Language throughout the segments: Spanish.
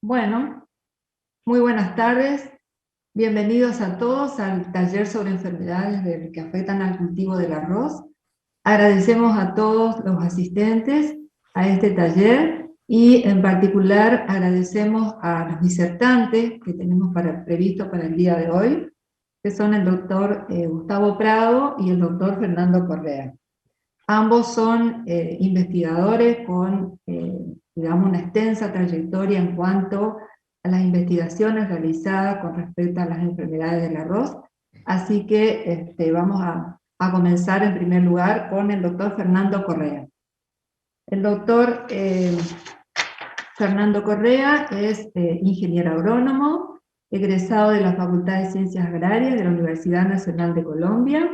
Bueno, muy buenas tardes. Bienvenidos a todos al taller sobre enfermedades que afectan al cultivo del arroz. Agradecemos a todos los asistentes a este taller y en particular agradecemos a los disertantes que tenemos previsto para el día de hoy, que son el doctor Gustavo Prado y el doctor Fernando Correa. Ambos son investigadores con, digamos, una extensa trayectoria en cuanto a las investigaciones realizadas con respecto a las enfermedades del arroz. Así que vamos a comenzar en primer lugar con el doctor Fernando Correa. El doctor Fernando Correa es ingeniero agrónomo, egresado de la Facultad de Ciencias Agrarias de la Universidad Nacional de Colombia.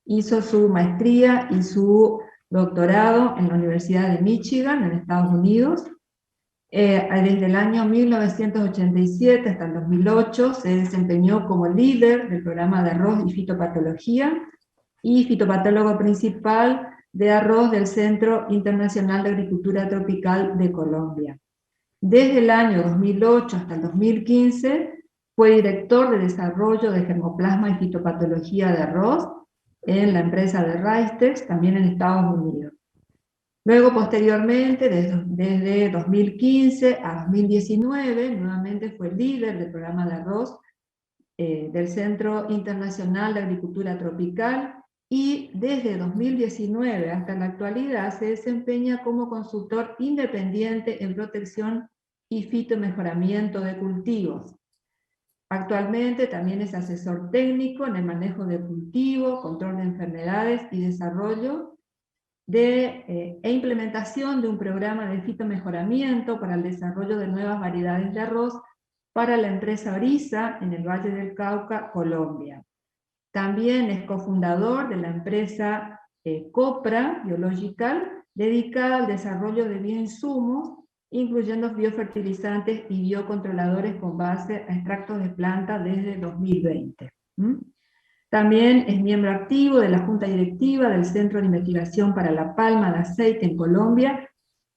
Hizo su maestría y su doctorado en la Universidad de Michigan, en Estados Unidos. Desde el año 1987 hasta el 2008 se desempeñó como líder del programa de arroz y fitopatología y fitopatólogo principal de arroz del Centro Internacional de Agricultura Tropical de Colombia. Desde el año 2008 hasta el 2015 fue director de desarrollo de germoplasma y fitopatología de arroz en la empresa de Ricetex, también en Estados Unidos. Luego, posteriormente, desde 2015 a 2019, nuevamente fue líder del programa de arroz del Centro Internacional de Agricultura Tropical y desde 2019 hasta la actualidad se desempeña como consultor independiente en protección y fitomejoramiento de cultivos. Actualmente también es asesor técnico en el manejo de cultivo, control de enfermedades y desarrollo e implementación de un programa de fitomejoramiento para el desarrollo de nuevas variedades de arroz para la empresa Orisa en el Valle del Cauca, Colombia. También es cofundador de la empresa Copra Biological, dedicada al desarrollo de bioinsumos, incluyendo biofertilizantes y biocontroladores con base a extractos de planta desde 2020. También es miembro activo de la Junta Directiva del Centro de Investigación para la Palma de Aceite en Colombia,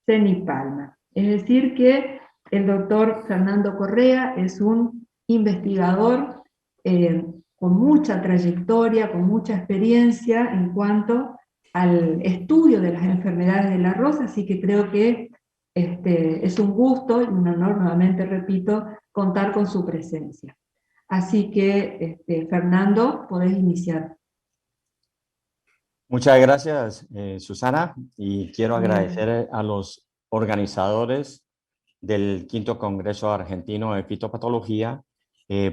CENIPALMA. Es decir que el doctor Fernando Correa es un investigador con mucha trayectoria, con mucha experiencia en cuanto al estudio de las enfermedades del arroz, así que creo que es un gusto y un honor, nuevamente repito, contar con su presencia. Así que, Fernando, podés iniciar. Muchas gracias, Susana, y quiero Bien. agradecer a los organizadores del Quinto Congreso Argentino de Fitopatología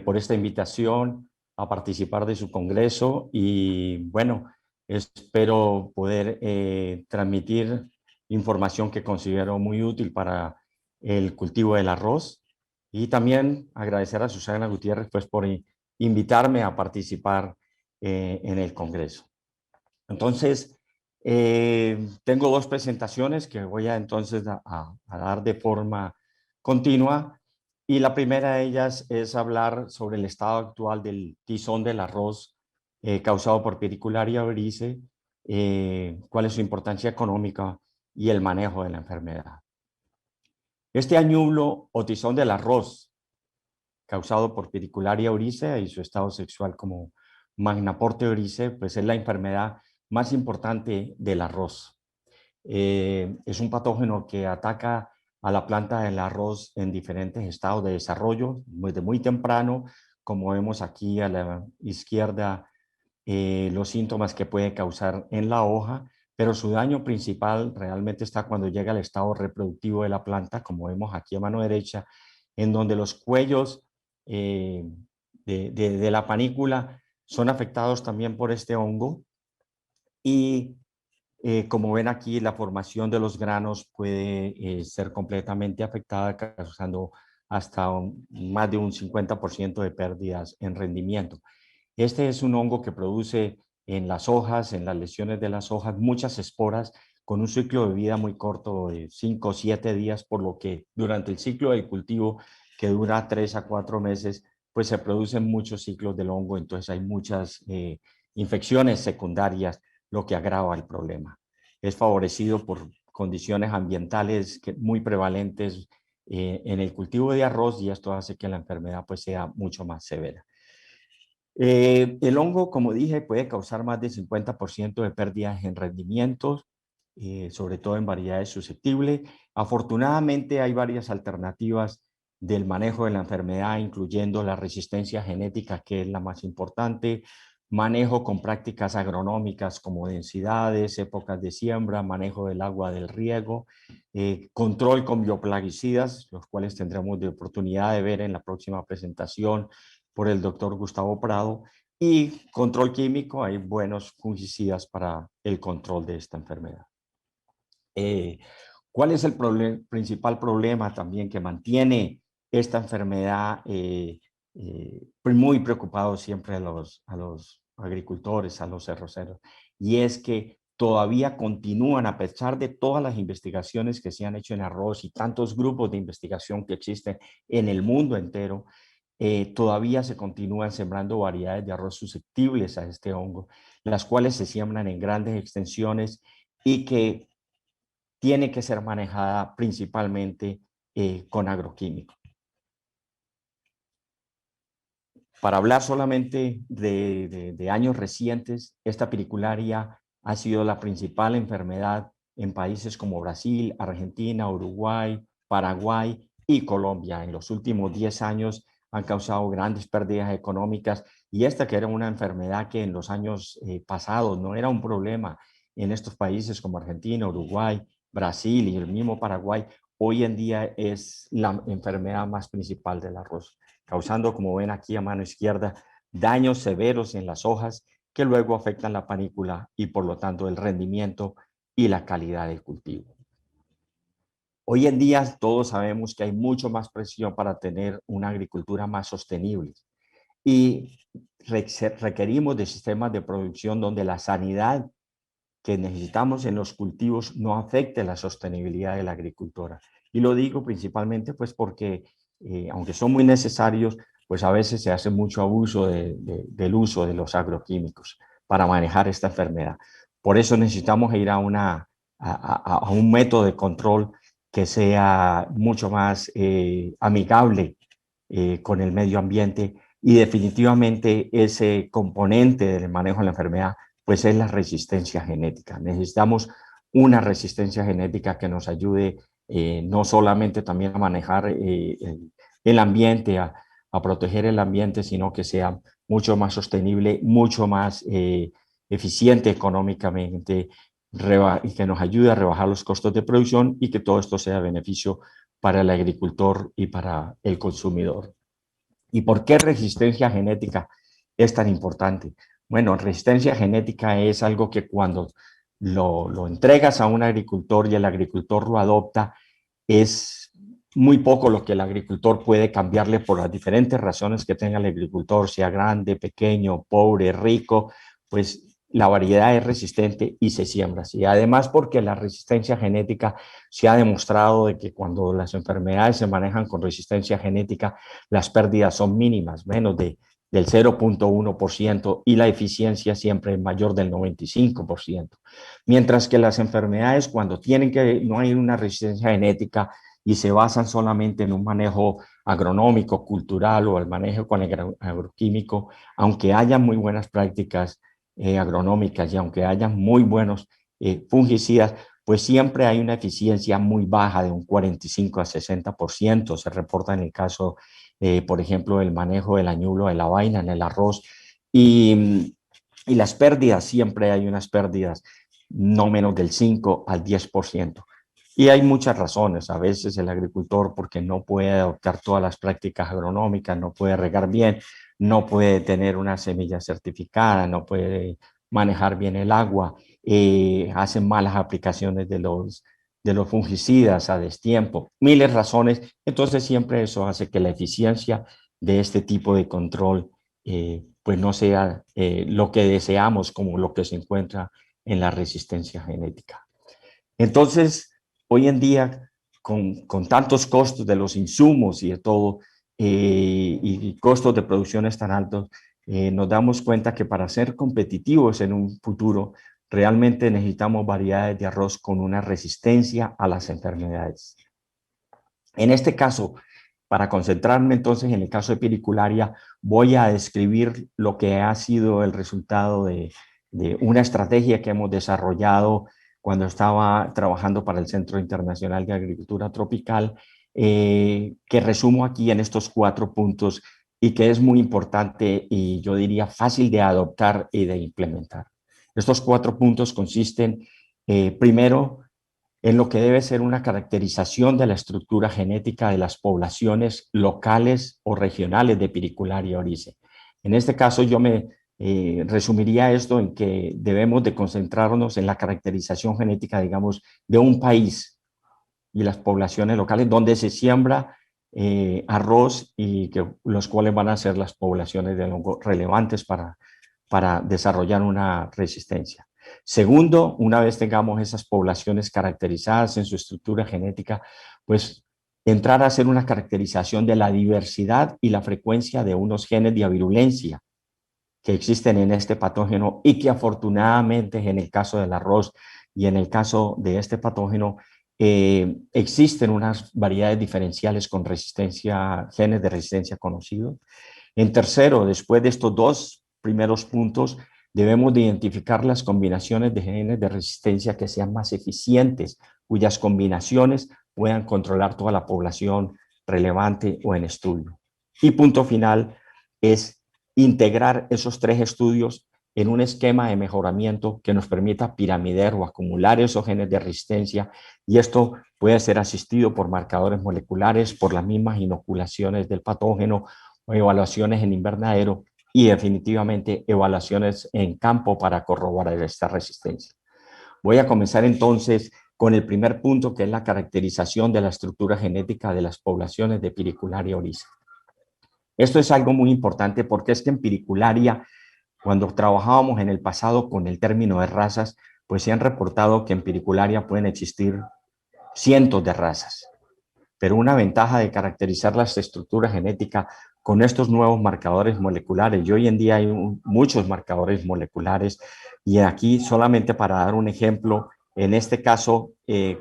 por esta invitación a participar de su congreso y bueno, espero poder transmitir información que considero muy útil para el cultivo del arroz y también agradecer a Susana Gutiérrez pues, por invitarme a participar en el congreso. Entonces, tengo dos presentaciones que voy a entonces a dar de forma continua y la primera de ellas es hablar sobre el estado actual del tizón del arroz causado por Pedicularia oryzae, cuál es su importancia económica y el manejo de la enfermedad. Este añublo o tizón del arroz causado por Pedicularia oryzae y su estado sexual como Magnaporte oryzae, pues es la enfermedad más importante del arroz. Es un patógeno que ataca a la planta del arroz en diferentes estados de desarrollo, desde muy temprano, como vemos aquí a la izquierda, los síntomas que puede causar en la hoja, pero su daño principal realmente está cuando llega al estado reproductivo de la planta, como vemos aquí a mano derecha, en donde los cuellos de la panícula son afectados también por este hongo y como ven aquí, la formación de los granos puede ser completamente afectada, causando hasta más de un 50% de pérdidas en rendimiento. Este es un hongo que produce en las hojas, en las lesiones de las hojas, muchas esporas con un ciclo de vida muy corto de 5 o 7 días, por lo que durante el ciclo del cultivo, que dura 3 a 4 meses, pues se producen muchos ciclos del hongo, entonces hay muchas infecciones secundarias, lo que agrava el problema. Es favorecido por condiciones ambientales muy prevalentes en el cultivo de arroz, y esto hace que la enfermedad pues sea mucho más severa. El hongo, como dije, puede causar más del 50% de pérdidas en rendimientos, sobre todo en variedades susceptibles. Afortunadamente hay varias alternativas del manejo de la enfermedad, incluyendo la resistencia genética, que es la más importante, manejo con prácticas agronómicas como densidades, épocas de siembra, manejo del agua del riego, control con bioplaguicidas, los cuales tendremos de oportunidad de ver en la próxima presentación por el doctor Gustavo Prado, y control químico. Hay buenos fungicidas para el control de esta enfermedad. ¿Cuál es el principal problema también que mantiene esta enfermedad muy preocupado siempre a los agricultores, a los arroceros? Y es que todavía continúan, a pesar de todas las investigaciones que se han hecho en arroz y tantos grupos de investigación que existen en el mundo entero, todavía se continúan sembrando variedades de arroz susceptibles a este hongo, las cuales se siembran en grandes extensiones y que tiene que ser manejada principalmente con agroquímicos. Para hablar solamente de años recientes, esta piricularia ha sido la principal enfermedad en países como Brasil, Argentina, Uruguay, Paraguay y Colombia. En los últimos 10 años han causado grandes pérdidas económicas, y esta, que era una enfermedad que en los años pasados no era un problema en estos países como Argentina, Uruguay, Brasil y el mismo Paraguay, hoy en día es la enfermedad más principal del arroz, causando, como ven aquí a mano izquierda, daños severos en las hojas que luego afectan la panícula y por lo tanto el rendimiento y la calidad del cultivo. Hoy en día todos sabemos que hay mucho más presión para tener una agricultura más sostenible, y requerimos de sistemas de producción donde la sanidad que necesitamos en los cultivos no afecte la sostenibilidad de la agricultura. Y lo digo principalmente pues porque, aunque son muy necesarios, pues a veces se hace mucho abuso del uso de los agroquímicos para manejar esta enfermedad. Por eso necesitamos ir a un método de control que sea mucho más amigable con el medio ambiente, y definitivamente ese componente del manejo de la enfermedad pues es la resistencia genética. Necesitamos una resistencia genética que nos ayude no solamente también a manejar el ambiente, a proteger el ambiente, sino que sea mucho más sostenible, mucho más eficiente económicamente, y que nos ayude a rebajar los costos de producción, y que todo esto sea beneficio para el agricultor y para el consumidor. ¿Y por qué resistencia genética es tan importante? Bueno, resistencia genética es algo que cuando lo entregas a un agricultor y el agricultor lo adopta, es muy poco lo que el agricultor puede cambiarle por las diferentes razones que tenga el agricultor, sea grande, pequeño, pobre, rico, pues la variedad es resistente y se siembra así. Además, porque la resistencia genética se ha demostrado de que cuando las enfermedades se manejan con resistencia genética, las pérdidas son mínimas, menos del 0.1%, y la eficiencia siempre es mayor del 95%. Mientras que las enfermedades, cuando no hay una resistencia genética y se basan solamente en un manejo agronómico, cultural o el manejo con el agroquímico, aunque haya muy buenas prácticas agronómicas y aunque haya muy buenos fungicidas, pues siempre hay una eficiencia muy baja de un 45 a 60%. Se reporta en el caso, por ejemplo, del manejo del añulo de la vaina en el arroz, y las pérdidas, siempre hay unas pérdidas no menos del 5 al 10%. Y hay muchas razones. A veces el agricultor, porque no puede adoptar todas las prácticas agronómicas, no puede regar bien, no puede tener una semilla certificada, no puede manejar bien el agua, hacen malas aplicaciones de los fungicidas a destiempo, miles de razones. Entonces siempre eso hace que la eficiencia de este tipo de control pues no sea lo que deseamos, como lo que se encuentra en la resistencia genética. Entonces, hoy en día, con tantos costos de los insumos y de todo, y costos de producciones tan altos, nos damos cuenta que para ser competitivos en un futuro, realmente necesitamos variedades de arroz con una resistencia a las enfermedades. En este caso, para concentrarme entonces en el caso de piricularia, voy a describir lo que ha sido el resultado de una estrategia que hemos desarrollado cuando estaba trabajando para el Centro Internacional de Agricultura Tropical, que resumo aquí en estos 4 puntos y que es muy importante y yo diría fácil de adoptar y de implementar. Estos 4 puntos consisten, primero, en lo que debe ser una caracterización de la estructura genética de las poblaciones locales o regionales de Piricularia orice. En este caso yo me resumiría esto en que debemos de concentrarnos en la caracterización genética, digamos, de un país y las poblaciones locales donde se siembra arroz y que, los cuales van a ser las poblaciones de hongo relevantes para desarrollar una resistencia. Segundo, una vez tengamos esas poblaciones caracterizadas en su estructura genética, pues entrar a hacer una caracterización de la diversidad y la frecuencia de unos genes de avirulencia que existen en este patógeno y que afortunadamente en el caso del arroz y en el caso de este patógeno existen unas variedades diferenciales con resistencia, genes de resistencia conocidos. En tercero, después de estos 2 primeros puntos, debemos de identificar las combinaciones de genes de resistencia que sean más eficientes, cuyas combinaciones puedan controlar toda la población relevante o en estudio. Y punto final es integrar esos 3 estudios en un esquema de mejoramiento que nos permita piramidar o acumular esos genes de resistencia, y esto puede ser asistido por marcadores moleculares, por las mismas inoculaciones del patógeno, o evaluaciones en invernadero y definitivamente evaluaciones en campo para corroborar esta resistencia. Voy a comenzar entonces con el primer punto, que es la caracterización de la estructura genética de las poblaciones de Piricularia orice. Esto es algo muy importante porque es que en Piricularia, cuando trabajábamos en el pasado con el término de razas, pues se han reportado que en Piricularia pueden existir cientos de razas. Pero una ventaja de caracterizar la estructura genética con estos nuevos marcadores moleculares, y hoy en día hay muchos marcadores moleculares, y aquí solamente para dar un ejemplo, en este caso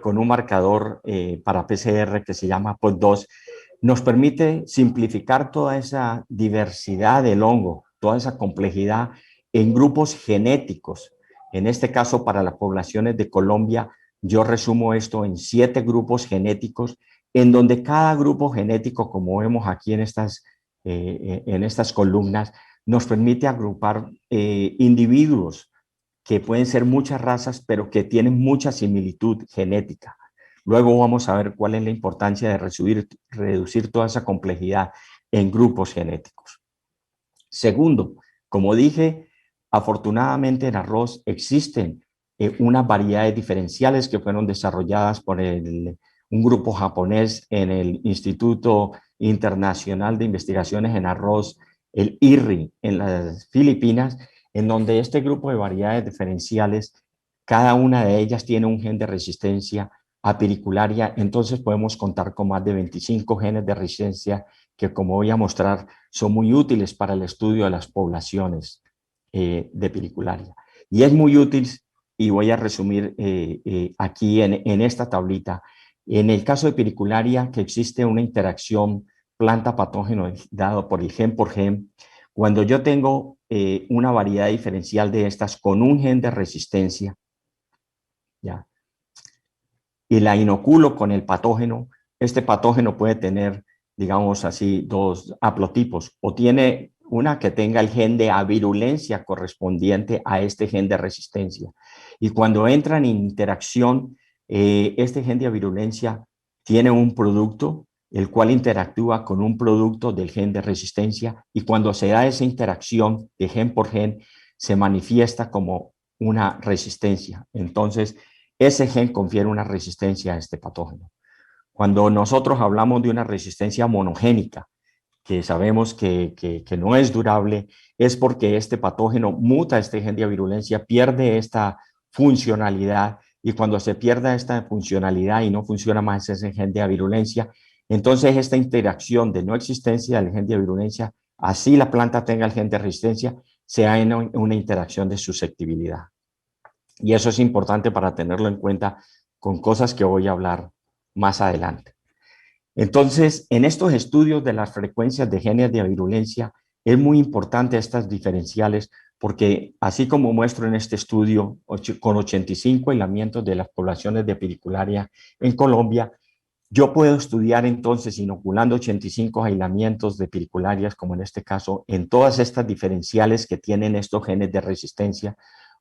con un marcador para PCR que se llama POD2, nos permite simplificar toda esa diversidad del hongo, toda esa complejidad en grupos genéticos. En este caso, para las poblaciones de Colombia, yo resumo esto en 7 grupos genéticos, en donde cada grupo genético, como vemos aquí en estas columnas, nos permite agrupar individuos que pueden ser muchas razas, pero que tienen mucha similitud genética. Luego vamos a ver cuál es la importancia de reducir toda esa complejidad en grupos genéticos. Segundo, como dije, afortunadamente en arroz existen unas variedades diferenciales que fueron desarrolladas por un grupo japonés en el Instituto Internacional de Investigaciones en Arroz, el IRRI, en las Filipinas, en donde este grupo de variedades diferenciales, cada una de ellas tiene un gen de resistencia a Piricularia, entonces podemos contar con más de 25 genes de resistencia que, como voy a mostrar, son muy útiles para el estudio de las poblaciones de Piricularia. Y es muy útil, y voy a resumir aquí en esta tablita, en el caso de Piricularia, que existe una interacción planta-patógeno dado por el gen por gen. Cuando yo tengo una variedad diferencial de estas con un gen de resistencia, ¿ya?, y la inoculo con el patógeno, este patógeno puede tener, digamos así, 2 haplotipos, o tiene una que tenga el gen de avirulencia correspondiente a este gen de resistencia. Y cuando entran en interacción, este gen de avirulencia tiene un producto, el cual interactúa con un producto del gen de resistencia, y cuando se da esa interacción de gen por gen, se manifiesta como una resistencia. Entonces, ese gen confiere una resistencia a este patógeno. Cuando nosotros hablamos de una resistencia monogénica, que sabemos que no es durable, es porque este patógeno muta este gen de virulencia, pierde esta funcionalidad, y cuando se pierda esta funcionalidad y no funciona más ese gen de virulencia, entonces esta interacción de no existencia del gen de virulencia, así la planta tenga el gen de resistencia, se da en una interacción de susceptibilidad. Y eso es importante para tenerlo en cuenta con cosas que voy a hablar más adelante. Entonces, en estos estudios de las frecuencias de genes de virulencia, es muy importante estas diferenciales porque así como muestro en este estudio con 85 aislamientos de las poblaciones de pedicularia en Colombia, yo puedo estudiar entonces inoculando 85 aislamientos de pedicularias, como en este caso, en todas estas diferenciales que tienen estos genes de resistencia,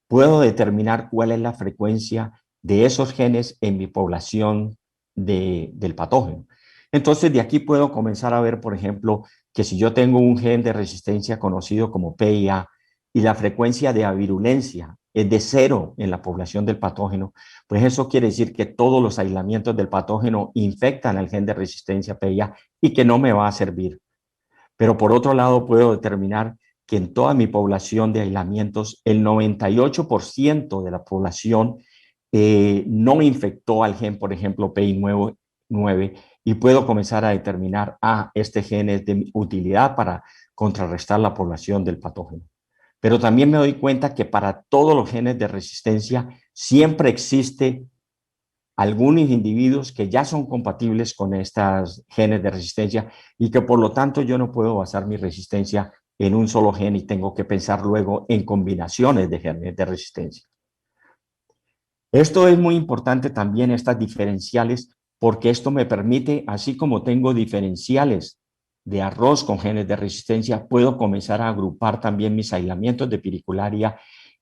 puedo determinar cuál es la frecuencia de esos genes en mi población del patógeno. Entonces, de aquí puedo comenzar a ver, por ejemplo, que si yo tengo un gen de resistencia conocido como PIA y la frecuencia de avirulencia es de 0 en la población del patógeno, pues eso quiere decir que todos los aislamientos del patógeno infectan al gen de resistencia PIA y que no me va a servir. Pero por otro lado, puedo determinar que en toda mi población de aislamientos, el 98% de la población no infectó al gen, por ejemplo, PI9, y puedo comenzar a determinar, este gen es de utilidad para contrarrestar la población del patógeno. Pero también me doy cuenta que para todos los genes de resistencia siempre existe algunos individuos que ya son compatibles con estas genes de resistencia y que por lo tanto yo no puedo basar mi resistencia en un solo gen y tengo que pensar luego en combinaciones de genes de resistencia. Esto es muy importante también, estas diferenciales, porque esto me permite, así como tengo diferenciales de arroz con genes de resistencia, puedo comenzar a agrupar también mis aislamientos de piricularia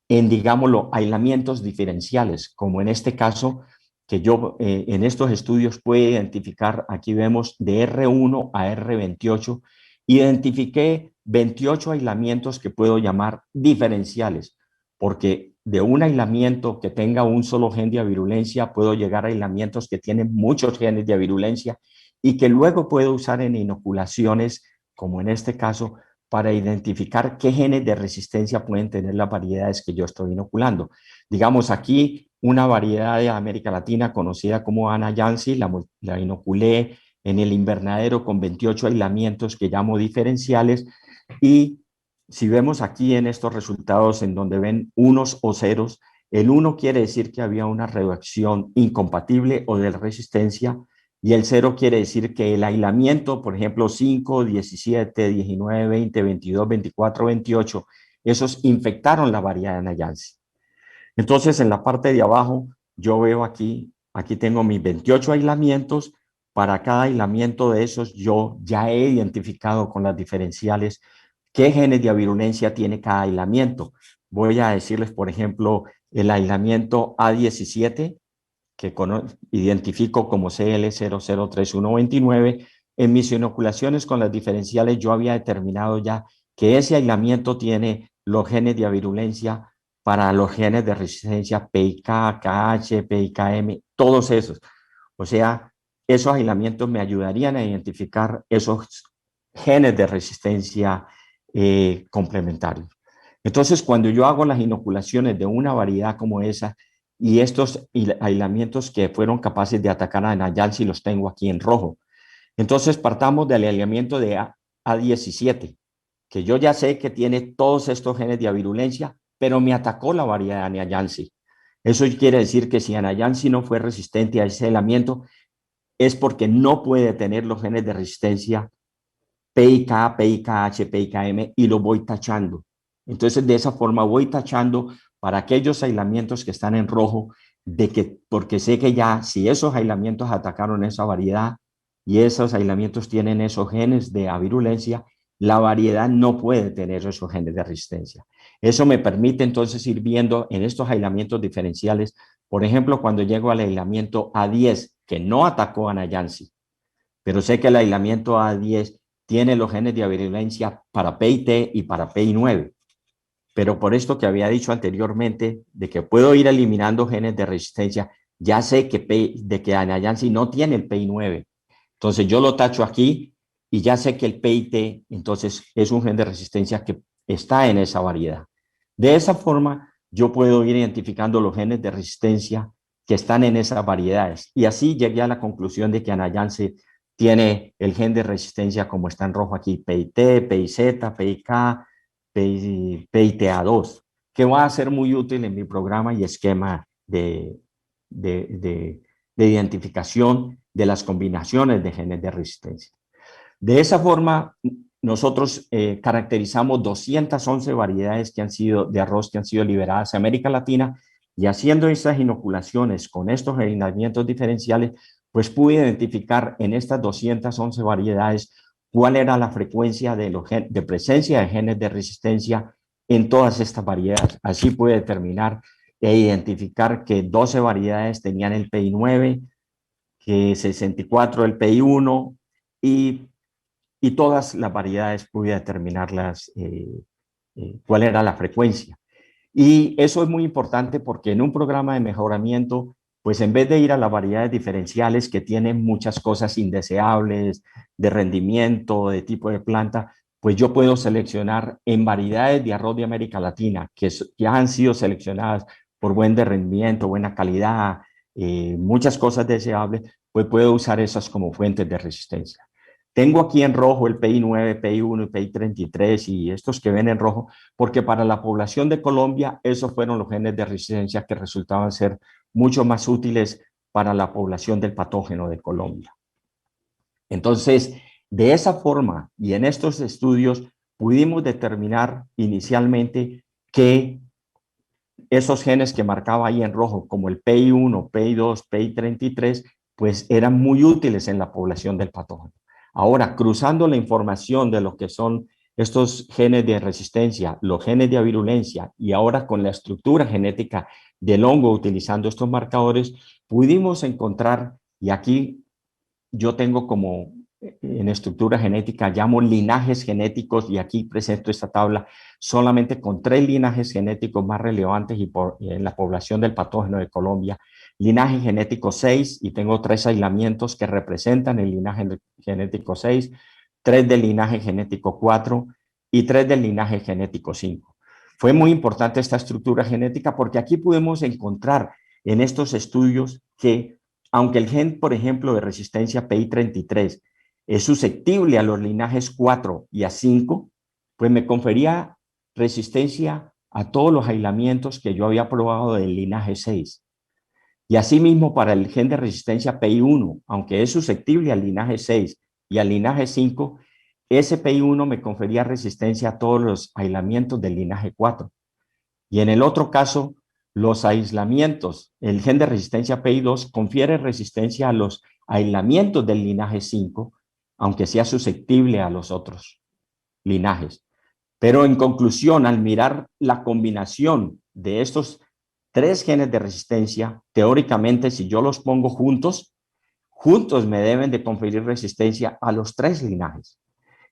en, digámoslo, aislamientos diferenciales, como en este caso, que yo en estos estudios puedo identificar, aquí vemos de R1 a R28, identifiqué 28 aislamientos que puedo llamar diferenciales, porque de un aislamiento que tenga un solo gen de avirulencia, puedo llegar a aislamientos que tienen muchos genes de avirulencia y que luego puedo usar en inoculaciones, como en este caso, para identificar qué genes de resistencia pueden tener las variedades que yo estoy inoculando. Digamos aquí una variedad de América Latina conocida como Ana Yancy, la inoculé en el invernadero con 28 aislamientos que llamo diferenciales y si vemos aquí en estos resultados en donde ven unos o ceros, el 1 quiere decir que había una reacción incompatible o de resistencia y el 0 quiere decir que el aislamiento, por ejemplo, 5, 17, 19, 20, 22, 24, 28, esos infectaron la variedad de Nayansi. Entonces, en la parte de abajo, yo veo aquí tengo mis 28 aislamientos. Para cada aislamiento de esos, yo ya he identificado con las diferenciales qué genes de avirulencia tiene cada aislamiento. Voy a decirles, por ejemplo, el aislamiento A17, que identifico como CL003129. En mis inoculaciones con las diferenciales, yo había determinado ya que ese aislamiento tiene los genes de avirulencia para los genes de resistencia PIK, KH, PIKM, todos esos. O sea, esos aislamientos me ayudarían a identificar esos genes de resistencia complementarios. Entonces, cuando yo hago las inoculaciones de una variedad como esa y estos aislamientos que fueron capaces de atacar a Nayansi los tengo aquí en rojo. Entonces, partamos del aislamiento de A17, que yo ya sé que tiene todos estos genes de avirulencia, pero me atacó la variedad de Nayansi. Eso quiere decir que si Nayansi no fue resistente a ese aislamiento, es porque no puede tener los genes de resistencia PIK, PIKH, PIKM y lo voy tachando. Entonces, de esa forma voy tachando para aquellos aislamientos que están en rojo, porque sé que ya si esos aislamientos atacaron esa variedad y esos aislamientos tienen esos genes de avirulencia, la variedad no puede tener esos genes de resistencia. Eso me permite entonces ir viendo en estos aislamientos diferenciales, por ejemplo, cuando llego al aislamiento A10, que no atacó a Nayansi, pero sé que el aislamiento A10 tiene los genes de avirulencia para PIT y para PI9. Pero por esto que había dicho anteriormente, de que puedo ir eliminando genes de resistencia, ya sé de que Anayansi no tiene el PI9. Entonces yo lo tacho aquí y ya sé que el PIT, entonces, es un gen de resistencia que está en esa variedad. De esa forma, yo puedo ir identificando los genes de resistencia que están en esas variedades. Y así llegué a la conclusión de que Anayansi tiene el gen de resistencia como está en rojo aquí, PIT, PIZ, PIK, PITA2, que va a ser muy útil en mi programa y esquema de identificación de las combinaciones de genes de resistencia. De esa forma, nosotros caracterizamos 211 variedades de arroz que han sido liberadas en América Latina, y haciendo estas inoculaciones con estos alineamientos diferenciales, pues pude identificar en estas 211 variedades cuál era la frecuencia de presencia de genes de resistencia en todas estas variedades. Así pude determinar e identificar que 12 variedades tenían el PI9, que 64 el PI1, y todas las variedades pude determinarlas cuál era la frecuencia. Y eso es muy importante porque en un programa de mejoramiento, pues en vez de ir a las variedades diferenciales que tienen muchas cosas indeseables de rendimiento, de tipo de planta, pues yo puedo seleccionar en variedades de arroz de América Latina que ya han sido seleccionadas por buen de rendimiento, buena calidad, muchas cosas deseables, pues puedo usar esas como fuentes de resistencia. Tengo aquí en rojo el PI9, PI1 y PI33 y estos que ven en rojo, porque para la población de Colombia esos fueron los genes de resistencia que resultaban ser mucho más útiles para la población del patógeno de Colombia. Entonces, de esa forma y en estos estudios pudimos determinar inicialmente que esos genes que marcaba ahí en rojo, como el PI1, PI2, PI33, pues eran muy útiles en la población del patógeno. Ahora, cruzando la información de lo que son estos genes de resistencia, los genes de avirulencia, y ahora con la estructura genética del hongo utilizando estos marcadores, pudimos encontrar, y aquí yo tengo como en estructura genética, llamo linajes genéticos, y aquí presento esta tabla solamente con 3 linajes genéticos más relevantes en la población del patógeno de Colombia. Linaje genético 6, y tengo 3 aislamientos que representan el linaje genético 6, 3 del linaje genético 4 y 3 del linaje genético 5. Fue muy importante esta estructura genética porque aquí podemos encontrar en estos estudios que aunque el gen, por ejemplo, de resistencia PI33 es susceptible a los linajes 4 y a 5, pues me confería resistencia a todos los aislamientos que yo había probado del linaje 6. Y asimismo para el gen de resistencia PI1, aunque es susceptible al linaje 6 y al linaje 5, ese PI1 me confería resistencia a todos los aislamientos del linaje 4. Y en el otro caso, los aislamientos, el gen de resistencia PI2 confiere resistencia a los aislamientos del linaje 5, aunque sea susceptible a los otros linajes. Pero en conclusión, al mirar la combinación de estos 3 genes de resistencia, teóricamente si yo los pongo juntos me deben de conferir resistencia a los 3 linajes.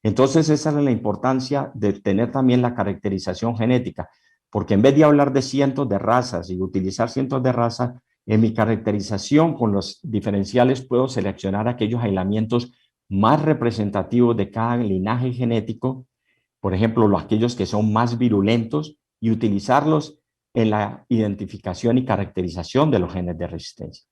Entonces esa es la importancia de tener también la caracterización genética, porque en vez de hablar de cientos de razas y utilizar cientos de razas, en mi caracterización con los diferenciales puedo seleccionar aquellos aislamientos más representativos de cada linaje genético, por ejemplo, aquellos que son más virulentos, y utilizarlos en la identificación y caracterización de los genes de resistencia.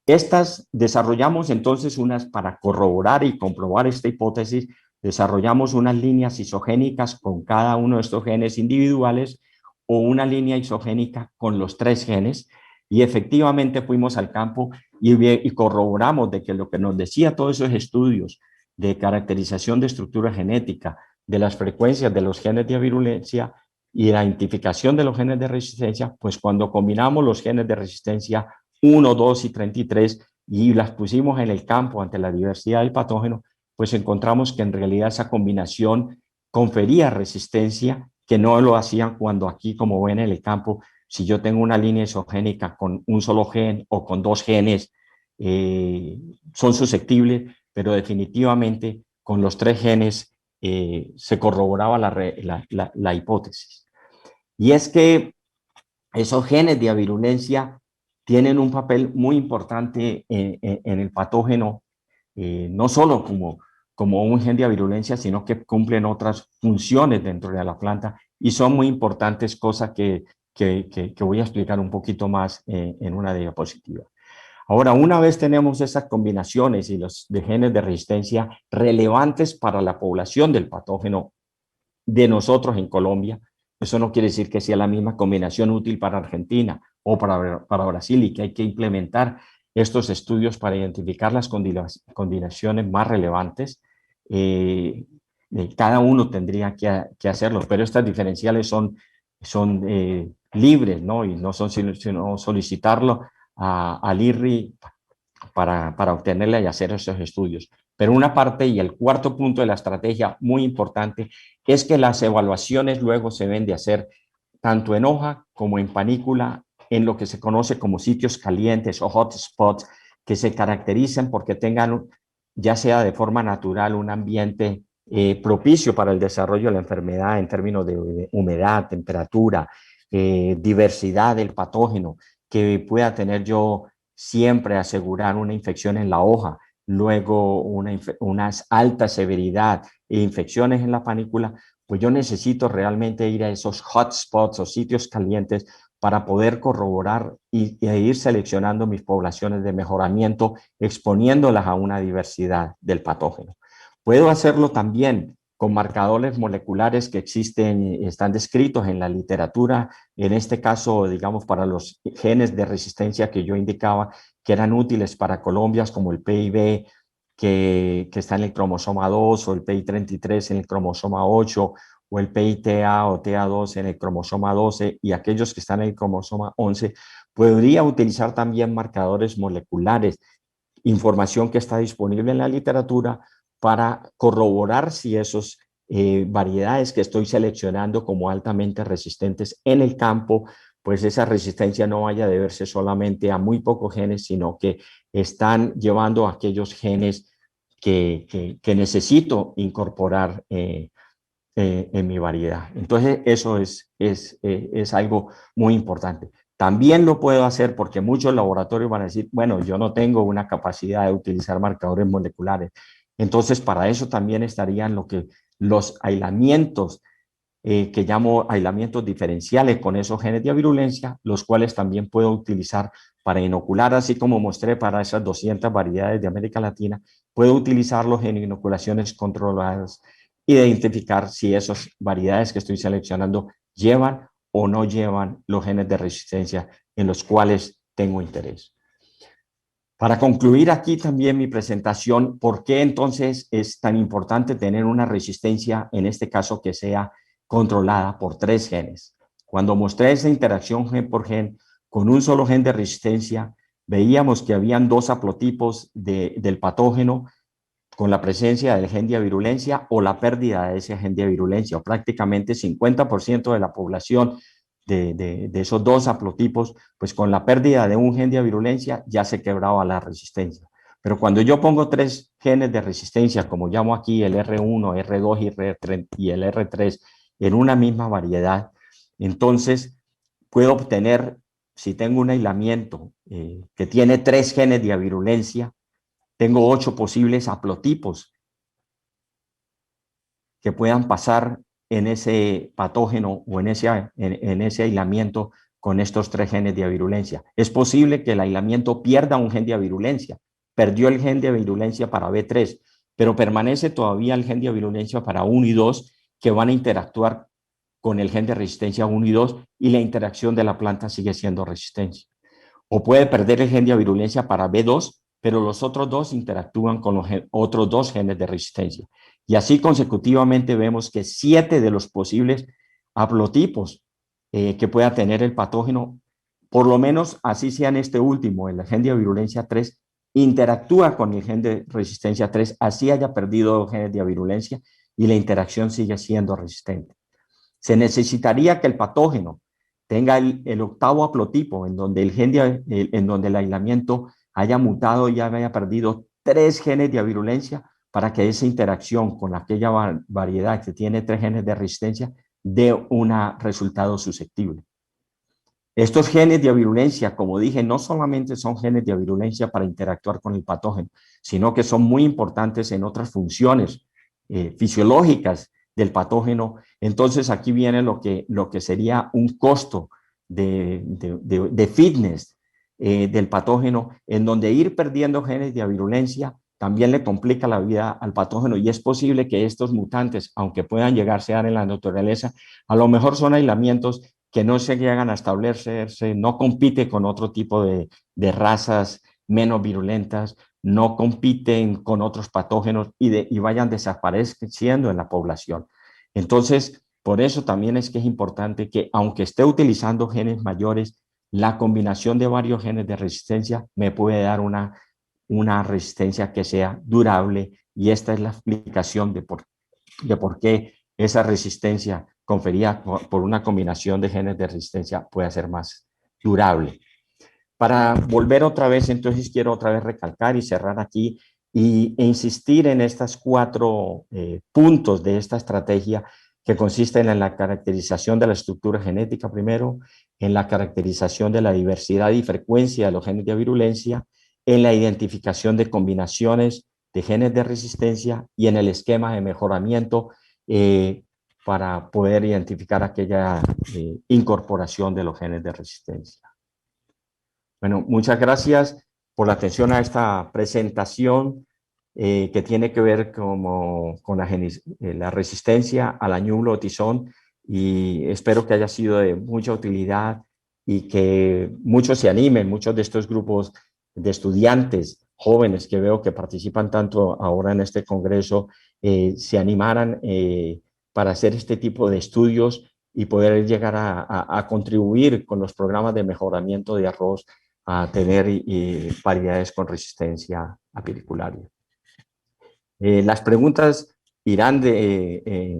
Estas desarrollamos entonces para corroborar y comprobar esta hipótesis, desarrollamos unas líneas isogénicas con cada uno de estos genes individuales o una línea isogénica con los 3 genes, y efectivamente fuimos al campo y corroboramos de que lo que nos decía todos esos estudios de caracterización de estructura genética, de las frecuencias de los genes de virulencia y la identificación de los genes de resistencia, pues cuando combinamos los genes de resistencia 1, 2 y 33 y las pusimos en el campo ante la diversidad del patógeno, pues encontramos que en realidad esa combinación confería resistencia, que no lo hacían cuando aquí, como ven en el campo, si yo tengo una línea isogénica con un solo gen o con 2 genes, son susceptibles, pero definitivamente con los 3 genes se corroboraba la hipótesis. Y es que esos genes de avirulencia tienen un papel muy importante en el patógeno, no solo como un gen de avirulencia, sino que cumplen otras funciones dentro de la planta y son muy importantes, cosas que voy a explicar un poquito más en una diapositiva. Ahora, una vez tenemos esas combinaciones y los de genes de resistencia relevantes para la población del patógeno de nosotros en Colombia, eso no quiere decir que sea la misma combinación útil para Argentina o para Brasil y que hay que implementar estos estudios para identificar las combinaciones más relevantes. Cada uno tendría que hacerlo, pero estas diferenciales son libres, ¿no? Y no son sino solicitarlo al IRRI para obtenerla y hacer esos estudios. Pero una parte y el cuarto punto de la estrategia muy importante es que las evaluaciones luego se deben de hacer tanto en hoja como en panícula, en lo que se conoce como sitios calientes o hotspots, que se caracterizan porque tengan, ya sea de forma natural, un ambiente propicio para el desarrollo de la enfermedad en términos de humedad, temperatura, diversidad del patógeno, que pueda tener yo siempre asegurar una infección en la hoja, luego una alta severidad e infecciones en la panícula, pues yo necesito realmente ir a esos hotspots o sitios calientes para poder corroborar e ir seleccionando mis poblaciones de mejoramiento, exponiéndolas a una diversidad del patógeno. Puedo hacerlo también con marcadores moleculares que existen y están descritos en la literatura, en este caso, digamos, para los genes de resistencia que yo indicaba, que eran útiles para colombias, como el PIB, que está en el cromosoma 2, o el PI33 en el cromosoma 8, o el PITA o TA2 en el cromosoma 12, y aquellos que están en el cromosoma 11, podría utilizar también marcadores moleculares, información que está disponible en la literatura, para corroborar si esos variedades que estoy seleccionando como altamente resistentes en el campo, pues esa resistencia no vaya a deberse solamente a muy pocos genes, sino que están llevando a aquellos genes que necesito incorporar en mi variedad. Entonces, eso es algo muy importante. También lo puedo hacer porque muchos laboratorios van a decir, bueno, yo no tengo una capacidad de utilizar marcadores moleculares. Entonces, para eso también estarían los aislamientos, que llamo aislamientos diferenciales con esos genes de virulencia, los cuales también puedo utilizar para inocular, así como mostré para esas 200 variedades de América Latina, puedo utilizarlos en inoculaciones controladas, identificar si esas variedades que estoy seleccionando llevan o no llevan los genes de resistencia en los cuales tengo interés. Para concluir aquí también mi presentación, ¿por qué entonces es tan importante tener una resistencia, en este caso que sea controlada por 3 genes? Cuando mostré esa interacción gen por gen con un solo gen de resistencia, veíamos que habían 2 haplotipos del patógeno con la presencia del gen de virulencia o la pérdida de ese gen de virulencia, o prácticamente 50% de la población de esos 2 haplotipos, pues con la pérdida de un gen de virulencia ya se quebraba la resistencia. Pero cuando yo pongo 3 genes de resistencia, como llamo aquí el R1, R2 y el R3, en una misma variedad, entonces puedo obtener, si tengo un aislamiento que tiene 3 genes de virulencia, tengo 8 posibles haplotipos que puedan pasar en ese patógeno o en ese aislamiento con estos 3 genes de virulencia. Es posible que el aislamiento pierda un gen de virulencia, perdió el gen de virulencia para B3, pero permanece todavía el gen de virulencia para 1 y 2, que van a interactuar con el gen de resistencia 1 y 2, y la interacción de la planta sigue siendo resistencia. O puede perder el gen de virulencia para B2, pero los otros 2 interactúan con los otros 2 genes de resistencia. Y así consecutivamente vemos que 7 de los posibles haplotipos que pueda tener el patógeno, por lo menos así sean este último, el gen de virulencia 3, interactúa con el gen de resistencia 3, así haya perdido los genes de virulencia, y la interacción sigue siendo resistente. Se necesitaría que el patógeno tenga el octavo haplotipo, en donde en donde el aislamiento haya mutado y haya perdido 3 genes de virulencia, para que esa interacción con aquella variedad que tiene 3 genes de resistencia dé un resultado susceptible. Estos genes de virulencia, como dije, no solamente son genes de virulencia para interactuar con el patógeno, sino que son muy importantes en otras funciones fisiológicas del patógeno. Entonces aquí viene lo que sería un costo de fitness del patógeno, en donde ir perdiendo genes de virulencia también le complica la vida al patógeno, y es posible que estos mutantes, aunque puedan llegarse a dar en la naturaleza, a lo mejor son aislamientos que no se llegan a establecerse, no compite con otro tipo de razas menos virulentas, no compiten con otros patógenos y vayan desapareciendo en la población. Entonces, por eso también es que es importante que, aunque esté utilizando genes mayores, la combinación de varios genes de resistencia me puede dar una resistencia que sea durable, y esta es la explicación de por qué esa resistencia conferida por una combinación de genes de resistencia puede ser más durable. Para volver otra vez, entonces quiero otra vez recalcar y cerrar aquí e insistir en estos 4 puntos de esta estrategia, que consisten en la caracterización de la estructura genética primero, en la caracterización de la diversidad y frecuencia de los genes de virulencia, en la identificación de combinaciones de genes de resistencia y en el esquema de mejoramiento para poder identificar aquella incorporación de los genes de resistencia. Bueno, muchas gracias por la atención a esta presentación que tiene que ver con la resistencia al añulo tizón, y espero que haya sido de mucha utilidad y que muchos se animen, muchos de estos grupos de estudiantes jóvenes que veo que participan tanto ahora en este congreso, se animaran para hacer este tipo de estudios y poder llegar a contribuir con los programas de mejoramiento de arroz a tener variedades con resistencia apiricularia. Las preguntas irán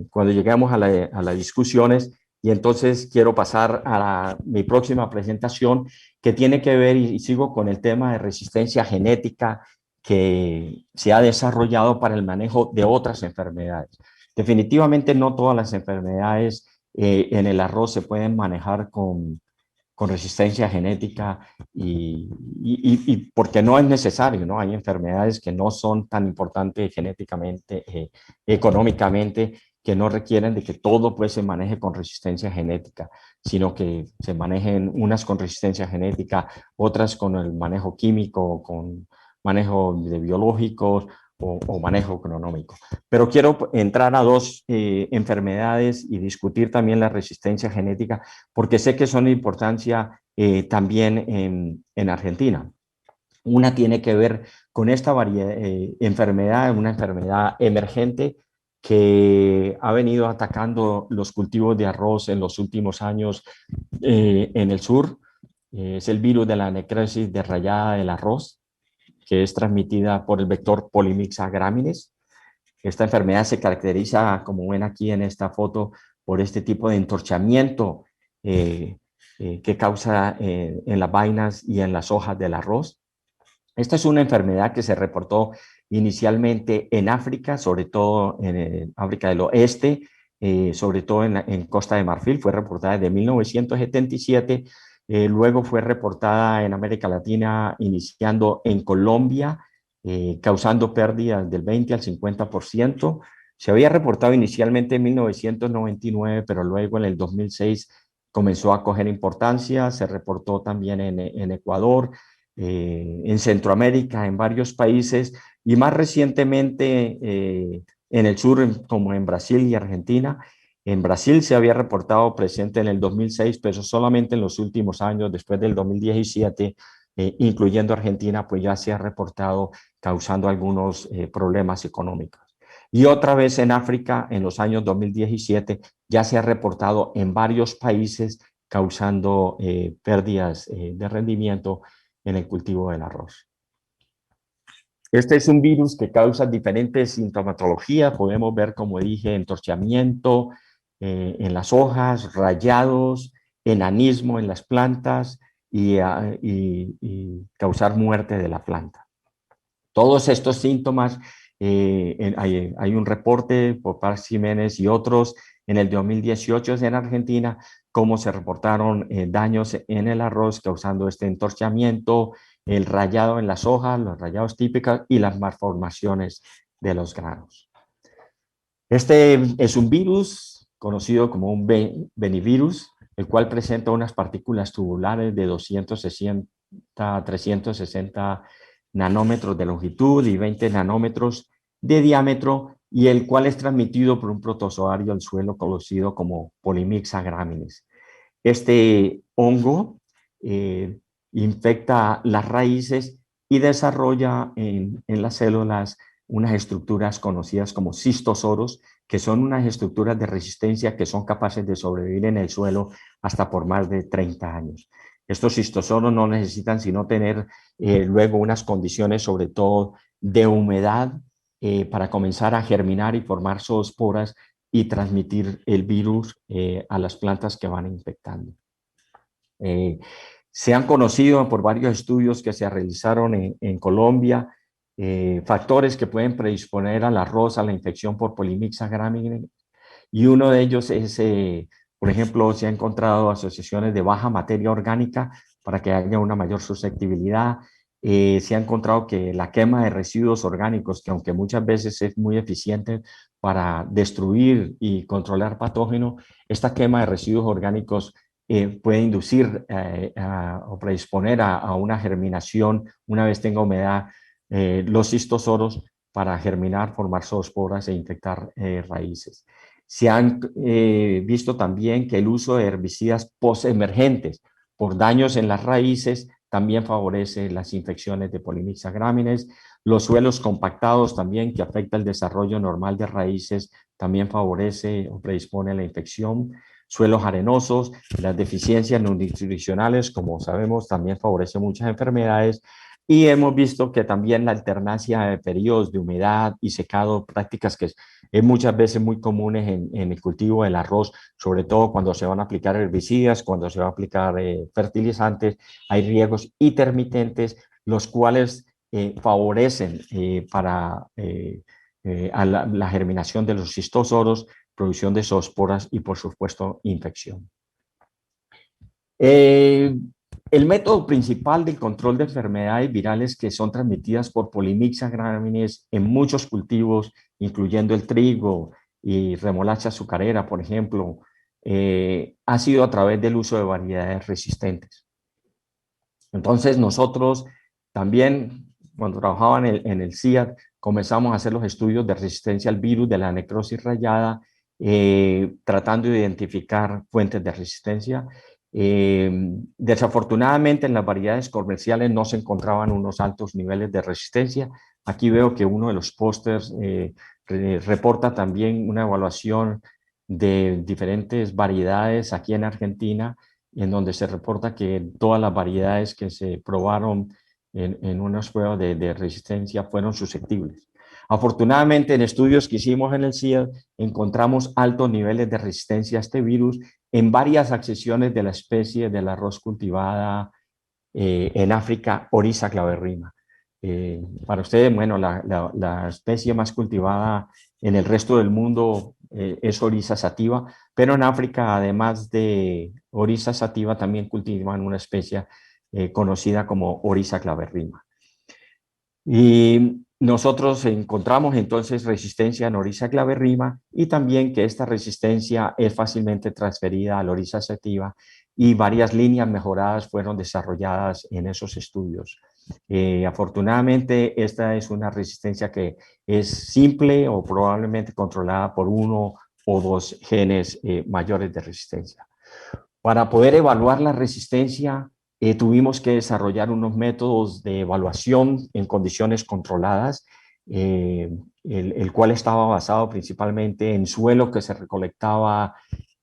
cuando lleguemos a las discusiones, y entonces quiero pasar a mi próxima presentación, que tiene que ver, y sigo con el tema de resistencia genética que se ha desarrollado para el manejo de otras enfermedades. Definitivamente no todas las enfermedades en el arroz se pueden manejar con resistencia genética, y porque no es necesario, ¿no? Hay enfermedades que no son tan importantes genéticamente, económicamente, que no requieren de que todo pues se maneje con resistencia genética, sino que se manejen unas con resistencia genética, otras con el manejo químico, con manejo de biológicos o manejo agronómico. Pero quiero entrar a 2 enfermedades y discutir también la resistencia genética, porque sé que son de importancia también en Argentina. Una tiene que ver con esta enfermedad, una enfermedad emergente que ha venido atacando los cultivos de arroz en los últimos años en el sur. Es el virus de la necrosis de rayada del arroz, que es transmitida por el vector Polymyxa graminis. Esta enfermedad se caracteriza, como ven aquí en esta foto, por este tipo de entorchamiento que causa en las vainas y en las hojas del arroz. Esta es una enfermedad que se reportó inicialmente en África, sobre todo en África del Oeste, sobre todo en Costa de Marfil. Fue reportada desde 1977, luego fue reportada en América Latina, iniciando en Colombia, causando pérdidas del 20 al 50%. Se había reportado inicialmente en 1999, pero luego en el 2006 comenzó a coger importancia. Se reportó también en Ecuador, en Centroamérica, en varios países, y más recientemente en el sur, como en Brasil y Argentina. En Brasil se había reportado presente en el 2006, pero solamente en los últimos años, después del 2017, incluyendo Argentina, pues ya se ha reportado causando algunos problemas económicos. Y otra vez en África, en los años 2017, ya se ha reportado en varios países causando pérdidas de rendimiento en el cultivo del arroz. Este es un virus que causa diferentes sintomatologías. Podemos ver, como dije, entorchamiento en las hojas, rayados, enanismo en las plantas y causar muerte de la planta. Todos estos síntomas, hay un reporte por Paz Jiménez y otros en el 2018 en Argentina, cómo se reportaron daños en el arroz causando este entorchamiento, el rayado en las hojas, los rayados típicos y las malformaciones de los granos. Este es un virus conocido como un benivirus, el cual presenta unas partículas tubulares de 260 a 360 nanómetros de longitud y 20 nanómetros de diámetro, y el cual es transmitido por un protozoario al suelo conocido como Polymyxa graminis. Este hongo infecta las raíces y desarrolla en las células unas estructuras conocidas como cistosoros, que son unas estructuras de resistencia que son capaces de sobrevivir en el suelo hasta por más de 30 años. Estos cistosoros no necesitan sino tener luego unas condiciones, sobre todo de humedad, para comenzar a germinar y formar zoosporas y transmitir el virus a las plantas que van infectando. Se han conocido por varios estudios que se realizaron en Colombia factores que pueden predisponer al arroz a la infección por Polymyxa graminis, y uno de ellos es, por ejemplo, se ha encontrado asociaciones de baja materia orgánica para que haya una mayor susceptibilidad. Se ha encontrado que la quema de residuos orgánicos, que aunque muchas veces es muy eficiente para destruir y controlar patógenos, esta quema de residuos orgánicos puede inducir o predisponer a una germinación una vez tenga humedad los cistosoros para germinar, formar zoosporas e infectar raíces. Se han visto también que el uso de herbicidas postemergentes por daños en las raíces también favorece las infecciones de Polymyxa graminis. Los suelos compactados también, que afecta el desarrollo normal de raíces, también favorece o predispone a la infección. Suelos arenosos, las deficiencias nutricionales, como sabemos, también favorece muchas enfermedades. Y hemos visto que también la alternancia de periodos de humedad y secado, prácticas que es muchas veces muy comunes en el cultivo del arroz, sobre todo cuando se van a aplicar herbicidas, cuando se va a aplicar fertilizantes, hay riegos intermitentes, los cuales favorecen para a la germinación de los cistosoros, producción de zoosporas y, por supuesto, infección. El método principal del control de enfermedades virales que son transmitidas por Polymyxa graminis en muchos cultivos, incluyendo el trigo y remolacha azucarera, por ejemplo, ha sido a través del uso de variedades resistentes. Entonces nosotros también, cuando trabajaba en el CIAT, comenzamos a hacer los estudios de resistencia al virus de la necrosis rayada, tratando de identificar fuentes de resistencia. Desafortunadamente en las variedades comerciales no se encontraban unos altos niveles de resistencia. Aquí veo que uno de los pósters reporta también una evaluación de diferentes variedades aquí en Argentina, en donde se reporta que todas las variedades que se probaron en unas pruebas de resistencia fueron susceptibles. Afortunadamente, en estudios que hicimos en el CIAD, encontramos altos niveles de resistencia a este virus en varias accesiones de la especie del arroz cultivada en África, Oryza claverrima. Para ustedes, bueno, la especie más cultivada en el resto del mundo es Oryza sativa, pero en África, además de Oryza sativa, también cultivan una especie conocida como Oryza claverrima. Y nosotros encontramos entonces resistencia en Oryza claverrima y también que esta resistencia es fácilmente transferida a la Oryza sativa, y varias líneas mejoradas fueron desarrolladas en esos estudios. Afortunadamente, esta es una resistencia que es simple o probablemente controlada por uno o dos genes mayores de resistencia. Para poder evaluar la resistencia, tuvimos que desarrollar unos métodos de evaluación en condiciones controladas, el cual estaba basado principalmente en suelo que se recolectaba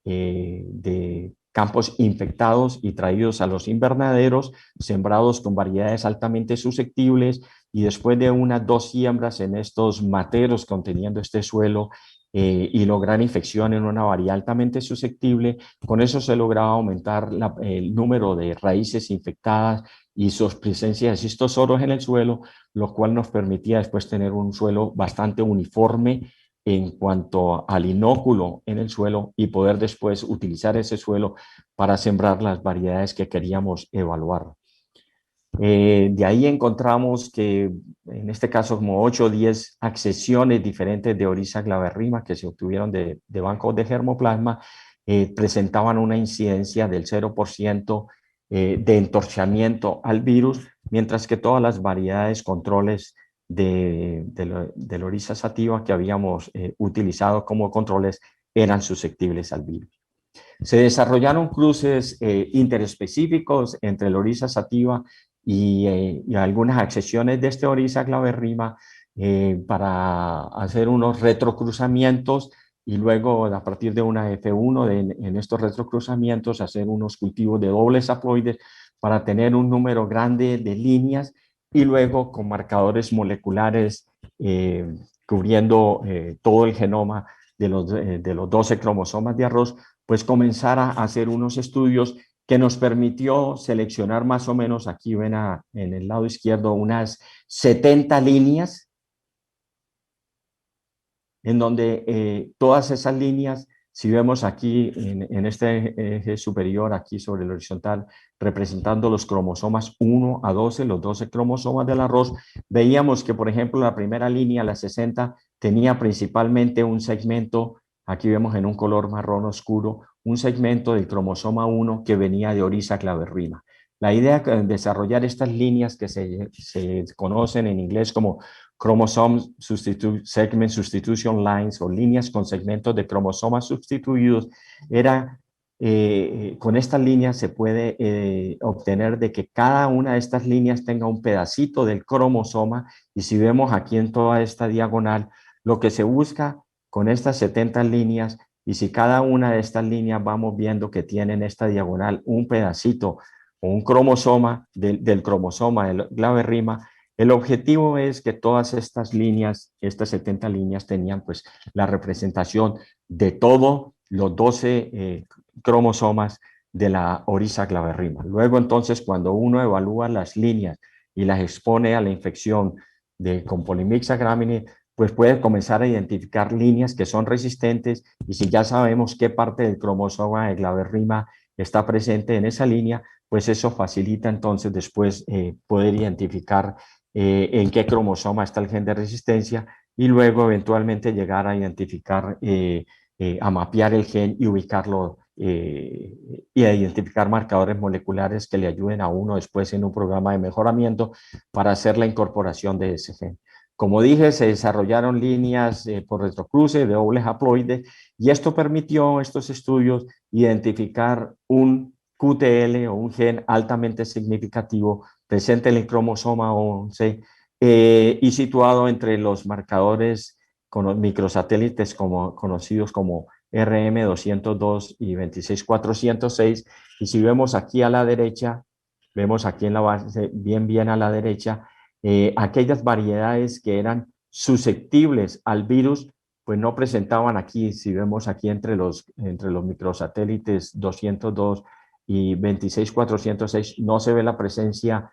de campos infectados y traídos a los invernaderos, sembrados con variedades altamente susceptibles, y después de unas 2 siembras en estos materos conteniendo este suelo y lograr infección en una variedad altamente susceptible, con eso se lograba aumentar el número de raíces infectadas y su presencia de cistosoros en el suelo, lo cual nos permitía después tener un suelo bastante uniforme en cuanto al inóculo en el suelo y poder después utilizar ese suelo para sembrar las variedades que queríamos evaluar. De ahí encontramos que en este caso como 8 o 10 accesiones diferentes de Oryza claverrima que se obtuvieron de bancos de germoplasma presentaban una incidencia del 0% de entorchamiento al virus, mientras que todas las variedades controles de la Oryza sativa que habíamos utilizado como controles eran susceptibles al virus. Se desarrollaron cruces interespecíficos entre la Oryza sativa y algunas accesiones de este Oryza glaberrima para hacer unos retrocruzamientos y luego a partir de una F1 en estos retrocruzamientos hacer unos cultivos de dobles haploides para tener un número grande de líneas y luego con marcadores moleculares cubriendo todo el genoma de los 12 cromosomas de arroz, pues comenzar a hacer unos estudios que nos permitió seleccionar más o menos, aquí ven en el lado izquierdo, unas 70 líneas, en donde todas esas líneas, si vemos aquí en este eje superior, aquí sobre el horizontal, representando los cromosomas 1 a 12, los 12 cromosomas del arroz, veíamos que, por ejemplo, la primera línea, la 60, tenía principalmente un segmento, aquí vemos en un color marrón oscuro, un segmento del cromosoma 1 que venía de Oryza glaberrima. La idea de desarrollar estas líneas que se conocen en inglés como Chromosome Segment Substitution Lines o líneas con segmentos de cromosomas sustituidos, era con estas líneas se puede obtener de que cada una de estas líneas tenga un pedacito del cromosoma y si vemos aquí en toda esta diagonal, lo que se busca con estas 70 líneas y si cada una de estas líneas vamos viendo que tienen esta diagonal un pedacito o un cromosoma del cromosoma del glaberrima, el objetivo es que todas estas líneas, estas 70 líneas, tenían pues la representación de todos los 12 cromosomas de la Oryza glaberrima. Luego entonces cuando uno evalúa las líneas y las expone a la infección con Polymyxa graminis, pues puede comenzar a identificar líneas que son resistentes y si ya sabemos qué parte del cromosoma de glaberrima está presente en esa línea, pues eso facilita entonces después poder identificar en qué cromosoma está el gen de resistencia y luego eventualmente llegar a identificar, a mapear el gen y ubicarlo y a identificar marcadores moleculares que le ayuden a uno después en un programa de mejoramiento para hacer la incorporación de ese gen. Como dije, se desarrollaron líneas por retrocruce de dobles haploides y esto permitió estos estudios identificar un QTL o un gen altamente significativo presente en el cromosoma 11 y situado entre los marcadores con los microsatélites conocidos como RM202 y 26406. Y si vemos aquí a la derecha, vemos aquí en la base, bien a la derecha, aquellas variedades que eran susceptibles al virus, pues no presentaban aquí, si vemos aquí entre los microsatélites 202 y 26406, no se ve la presencia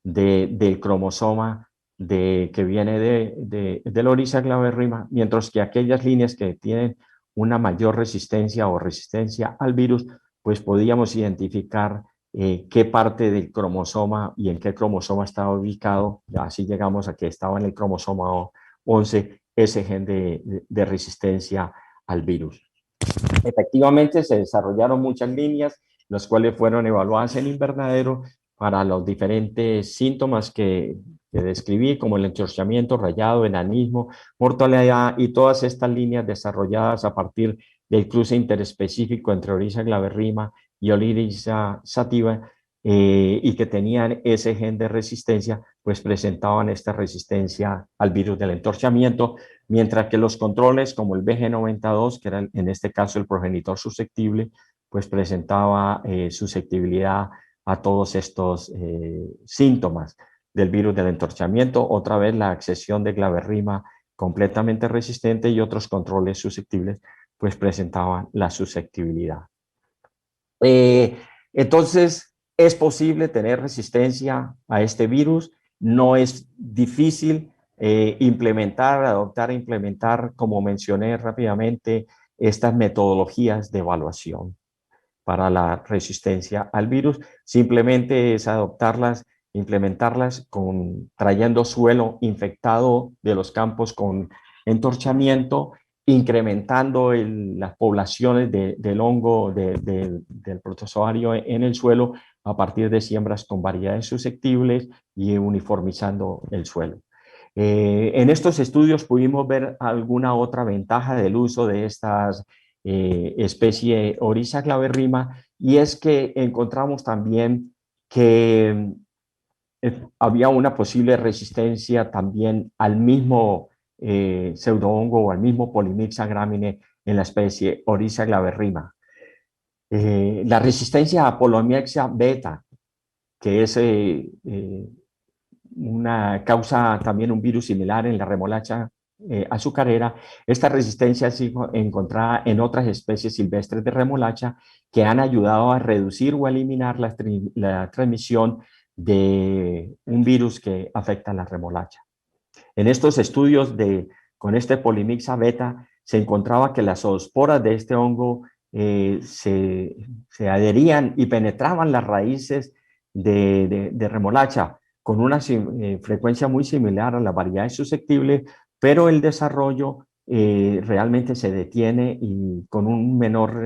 del cromosoma que viene del Oryza glaberrima, mientras que aquellas líneas que tienen una mayor resistencia o resistencia al virus, pues podíamos identificar qué parte del cromosoma y en qué cromosoma estaba ubicado. Así llegamos a que estaba en el cromosoma 11 ese gen de resistencia al virus. Efectivamente, se desarrollaron muchas líneas, las cuales fueron evaluadas en invernadero para los diferentes síntomas que describí, como el entorchamiento, rayado, enanismo, mortalidad y todas estas líneas desarrolladas a partir del cruce interespecífico entre Oryza glaberrima y Oryza sativa y que tenían ese gen de resistencia, pues presentaban esta resistencia al virus del entorchamiento, mientras que los controles como el BG92, que era en este caso el progenitor susceptible, pues presentaba susceptibilidad a todos estos síntomas del virus del entorchamiento. Otra vez la accesión de glaberrima completamente resistente y otros controles susceptibles, pues presentaban la susceptibilidad. Entonces, es posible tener resistencia a este virus, no es difícil adoptar e implementar, como mencioné rápidamente, estas metodologías de evaluación para la resistencia al virus. Simplemente es adoptarlas, implementarlas trayendo suelo infectado de los campos con entorchamiento, incrementando las poblaciones del hongo del protozoario en el suelo a partir de siembras con variedades susceptibles y uniformizando el suelo. En estos estudios pudimos ver alguna otra ventaja del uso de estas especie Oryza glaberrima y es que encontramos también que había una posible resistencia también al mismo pseudohongo o al mismo Polymyxa gramine en la especie Oryza glaberrima. La resistencia a Polymyxa beta, que es una causa también un virus similar en la remolacha azucarera. Esta resistencia ha sido encontrada en otras especies silvestres de remolacha que han ayudado a reducir o eliminar la transmisión de un virus que afecta a la remolacha. En estos estudios con este Polymyxa beta se encontraba que las zoosporas de este hongo se adherían y penetraban las raíces de remolacha con una frecuencia muy similar a las variedades susceptibles, pero el desarrollo realmente se detiene y con un menor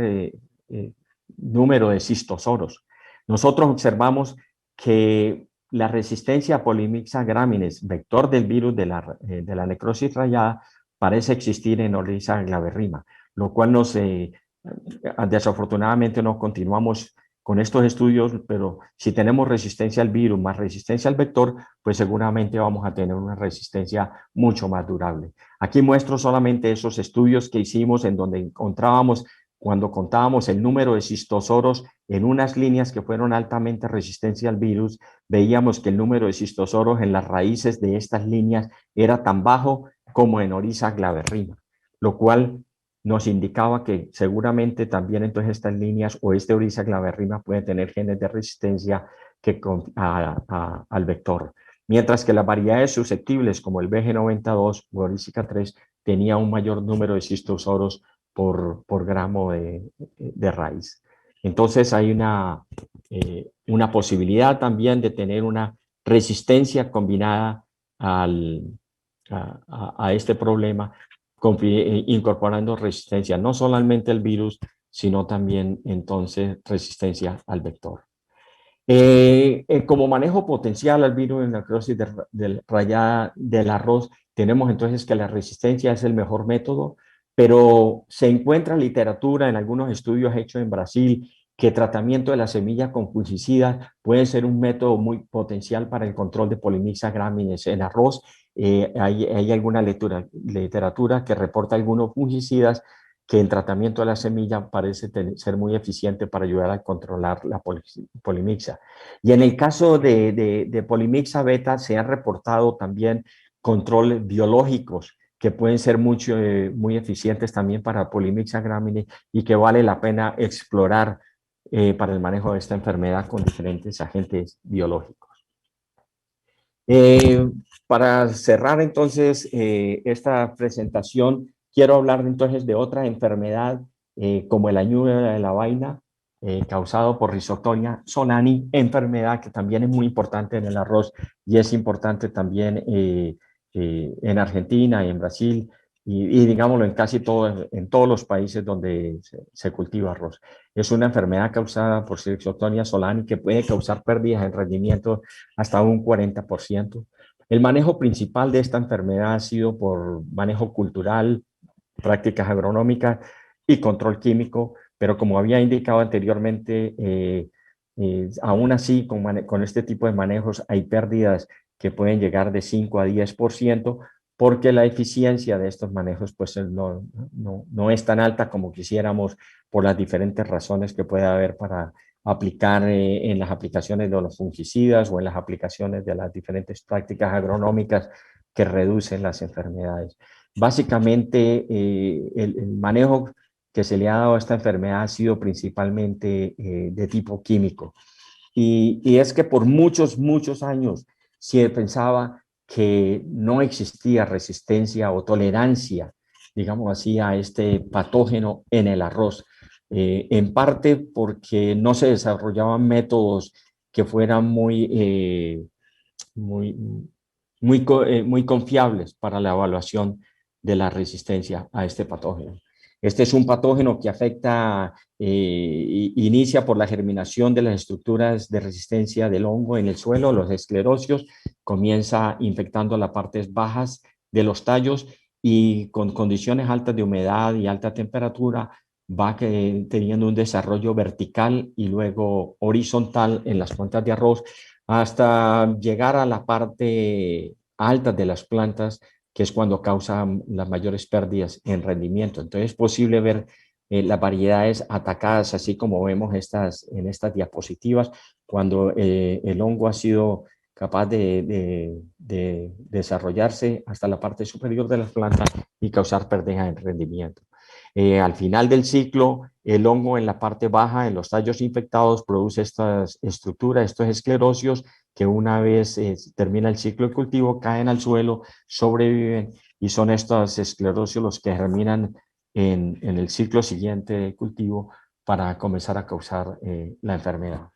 número de cistosoros. Nosotros observamos que la resistencia a Polymyxa gramines, vector del virus de la necrosis rayada, parece existir en Oryza glaberrima, lo cual desafortunadamente no continuamos con estos estudios, pero si tenemos resistencia al virus más resistencia al vector, pues seguramente vamos a tener una resistencia mucho más durable. Aquí muestro solamente esos estudios que hicimos en donde encontrábamos, cuando contábamos el número de cistosoros en unas líneas que fueron altamente resistentes al virus, veíamos que el número de cistosoros en las raíces de estas líneas era tan bajo como en Oryza glaberrima, lo cual nos indicaba que seguramente también entonces estas líneas o este Oryza glaberrima puede tener genes de resistencia al vector. Mientras que las variedades susceptibles como el BG92 o Oryza 3 tenía un mayor número de cistosoros por gramo de raíz. Entonces hay una posibilidad también de tener una resistencia combinada a este problema, incorporando resistencia no solamente al virus, sino también entonces resistencia al vector. Como manejo potencial al virus en la necrosis rayada del arroz, tenemos entonces que la resistencia es el mejor método, pero se encuentra literatura en algunos estudios hechos en Brasil que tratamiento de la semilla con fungicidas puede ser un método muy potencial para el control de Polymyxa gramines en arroz. Hay alguna literatura que reporta algunos fungicidas que el tratamiento de la semilla parece ser muy eficiente para ayudar a controlar la Polymyxa. Y en el caso de Polymyxa beta se han reportado también controles biológicos que pueden ser muy eficientes también para Polymyxa gramine y que vale la pena explorar para el manejo de esta enfermedad con diferentes agentes biológicos. Para cerrar entonces esta presentación, quiero hablar entonces de otra enfermedad como el añudo de la vaina causado por Rhizoctonia solani, enfermedad que también es muy importante en el arroz y es importante también en Argentina y en Brasil y digámoslo en todos los países donde se cultiva arroz. Es una enfermedad causada por Rhizoctonia solani que puede causar pérdidas en rendimiento hasta un 40%. El manejo principal de esta enfermedad ha sido por manejo cultural, prácticas agronómicas y control químico, pero como había indicado anteriormente, aún así con este tipo de manejos hay pérdidas que pueden llegar de 5 a 10%, porque la eficiencia de estos manejos pues no es tan alta como quisiéramos por las diferentes razones que puede haber para aplicar en las aplicaciones de los fungicidas o en las aplicaciones de las diferentes prácticas agronómicas que reducen las enfermedades. Básicamente, el manejo que se le ha dado a esta enfermedad ha sido principalmente de tipo químico. Y es que por muchos años se pensaba que no existía resistencia o tolerancia, digamos así, a este patógeno en el arroz. En parte porque no se desarrollaban métodos que fueran muy confiables para la evaluación de la resistencia a este patógeno. Este es un patógeno que afecta, inicia por la germinación de las estructuras de resistencia del hongo en el suelo, los esclerosios, comienza infectando las partes bajas de los tallos y con condiciones altas de humedad y alta temperatura va teniendo un desarrollo vertical y luego horizontal en las plantas de arroz hasta llegar a la parte alta de las plantas, que es cuando causan las mayores pérdidas en rendimiento. Entonces es posible ver las variedades atacadas, así como vemos en estas diapositivas, cuando el hongo ha sido capaz de desarrollarse hasta la parte superior de las plantas y causar pérdidas en rendimiento. Al final del ciclo, el hongo en la parte baja, en los tallos infectados, produce estas estructuras, estos esclerosios, que una vez termina el ciclo de cultivo, caen al suelo, sobreviven, y son estos esclerosios los que germinan en el ciclo siguiente de cultivo para comenzar a causar la enfermedad.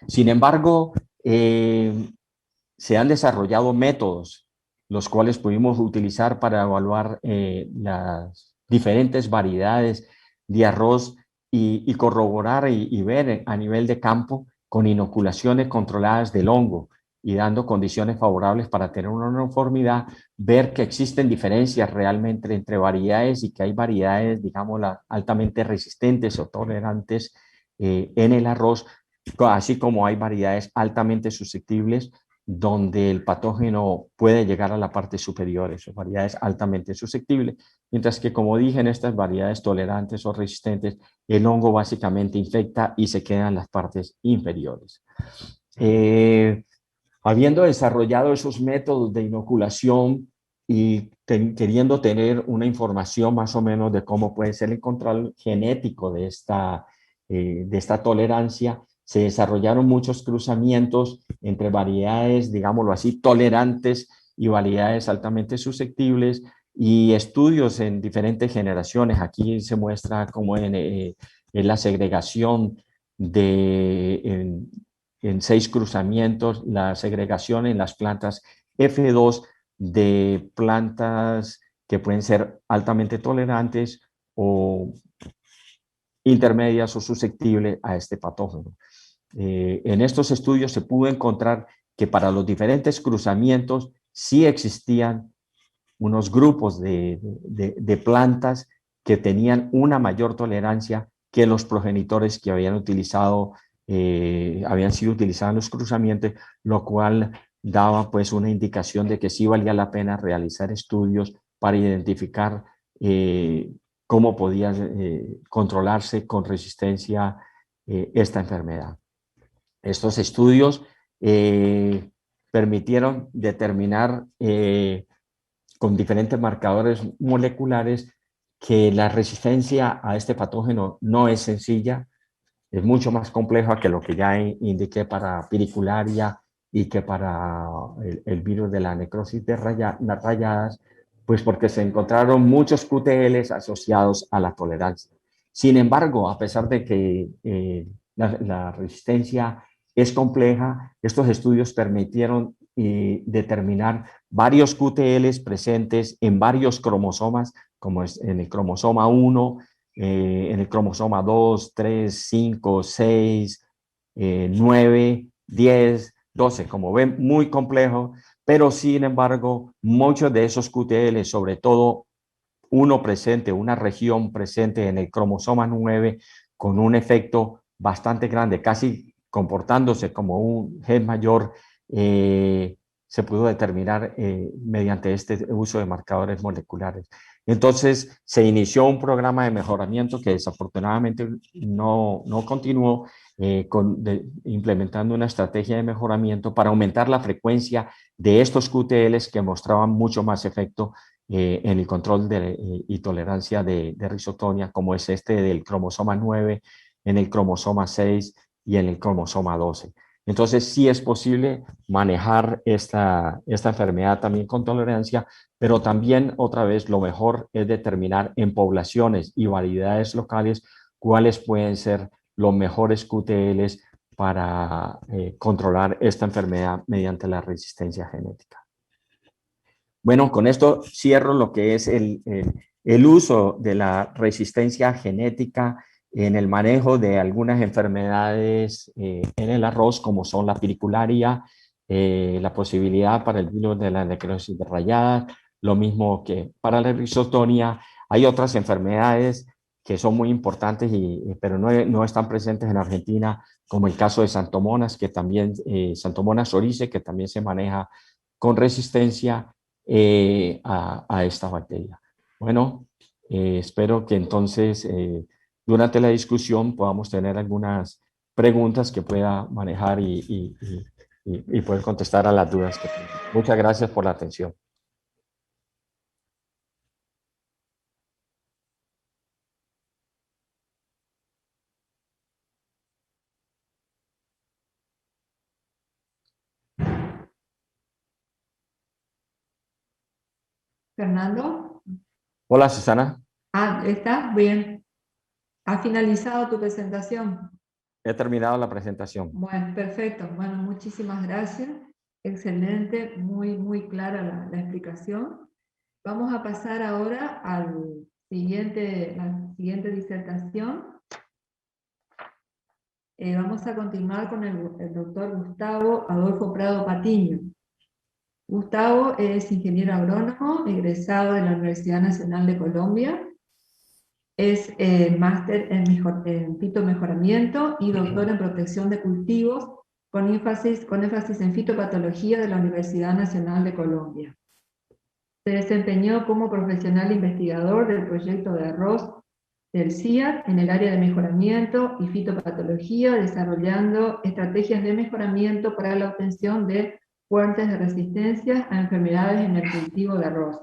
Sin embargo, se han desarrollado métodos los cuales pudimos utilizar para evaluar las diferentes variedades de arroz y corroborar y ver a nivel de campo con inoculaciones controladas del hongo y dando condiciones favorables para tener una uniformidad, ver que existen diferencias realmente entre variedades y que hay variedades, digamos, altamente resistentes o tolerantes en el arroz, así como hay variedades altamente susceptibles donde el patógeno puede llegar a la parte superior, esas variedades altamente susceptibles, mientras que, como dije, en estas variedades tolerantes o resistentes, el hongo básicamente infecta y se queda en las partes inferiores. Habiendo desarrollado esos métodos de inoculación y queriendo tener una información más o menos de cómo puede ser el control genético de esta tolerancia, se desarrollaron muchos cruzamientos entre variedades, digámoslo así, tolerantes y variedades altamente susceptibles, y estudios en diferentes generaciones. Aquí se muestra cómo en la segregación en 6 cruzamientos, la segregación en las plantas F2 de plantas que pueden ser altamente tolerantes o intermedias o susceptibles a este patógeno. En estos estudios se pudo encontrar que para los diferentes cruzamientos sí existían unos grupos de plantas que tenían una mayor tolerancia que los progenitores que habían sido utilizados en los cruzamientos, lo cual daba pues una indicación de que sí valía la pena realizar estudios para identificar cómo podía controlarse con resistencia esta enfermedad. Estos estudios permitieron determinar con diferentes marcadores moleculares que la resistencia a este patógeno no es sencilla, es mucho más compleja que lo que ya indiqué para piricularia y que para el virus de la necrosis de rayadas, pues porque se encontraron muchos QTLs asociados a la tolerancia. Sin embargo, a pesar de que la resistencia es compleja, estos estudios permitieron determinar varios QTLs presentes en varios cromosomas, como es en el cromosoma 1, en el cromosoma 2, 3, 5, 6, 9, 10, 12. Como ven, muy complejo, pero sin embargo, muchos de esos QTL, sobre todo una región presente en el cromosoma 9, con un efecto bastante grande, casi comportándose como un gen mayor, se pudo determinar mediante este uso de marcadores moleculares. Entonces se inició un programa de mejoramiento que desafortunadamente no continuó, implementando una estrategia de mejoramiento para aumentar la frecuencia de estos QTLs que mostraban mucho más efecto en el control y tolerancia de rizotonia, como es este del cromosoma 9, en el cromosoma 6 y en el cromosoma 12. Entonces sí es posible manejar esta enfermedad también con tolerancia, pero también otra vez lo mejor es determinar en poblaciones y variedades locales cuáles pueden ser los mejores QTLs para controlar esta enfermedad mediante la resistencia genética. Bueno, con esto cierro lo que es el uso de la resistencia genética en el manejo de algunas enfermedades en el arroz, como son la piricularia, la posibilidad para el virus de la necrosis de rayadas, lo mismo que para la rizotonia. Hay otras enfermedades que son muy importantes, pero no están presentes en Argentina, como el caso de Santomonas, que también, Santomonas orice, que también se maneja con resistencia a esta bacteria. Bueno, espero que entonces durante la discusión podamos tener algunas preguntas que pueda manejar y poder contestar a las dudas que tengan. Muchas gracias por la atención. Fernando. Hola, Susana. ¿Estás bien? ¿Has finalizado tu presentación? He terminado la presentación. Bueno, perfecto. Bueno, muchísimas gracias. Excelente, muy clara la explicación. Vamos a pasar ahora la siguiente disertación. Vamos a continuar con el doctor Gustavo Adolfo Prado Patiño. Gustavo es ingeniero agrónomo, egresado de la Universidad Nacional de Colombia. Es máster en fitomejoramiento y doctor en protección de cultivos con énfasis en fitopatología de la Universidad Nacional de Colombia. Se desempeñó como profesional investigador del proyecto de arroz del CIAT en el área de mejoramiento y fitopatología, desarrollando estrategias de mejoramiento para la obtención de fuentes de resistencia a enfermedades en el cultivo de arroz,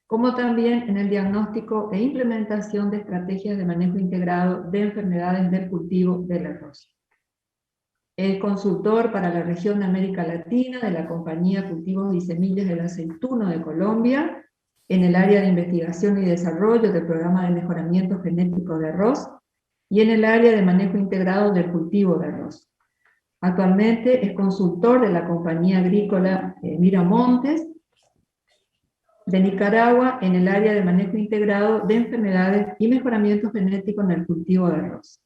como también en el diagnóstico e implementación de estrategias de manejo integrado de enfermedades del cultivo del arroz. Es consultor para la región de América Latina de la compañía Cultivos y Semillas del Aceituno de Colombia, en el área de investigación y desarrollo del programa de mejoramiento genético de arroz, y en el área de manejo integrado del cultivo de arroz. Actualmente es consultor de la compañía agrícola Miramontes, de Nicaragua, en el área de manejo integrado de enfermedades y mejoramiento genético en el cultivo de arroz.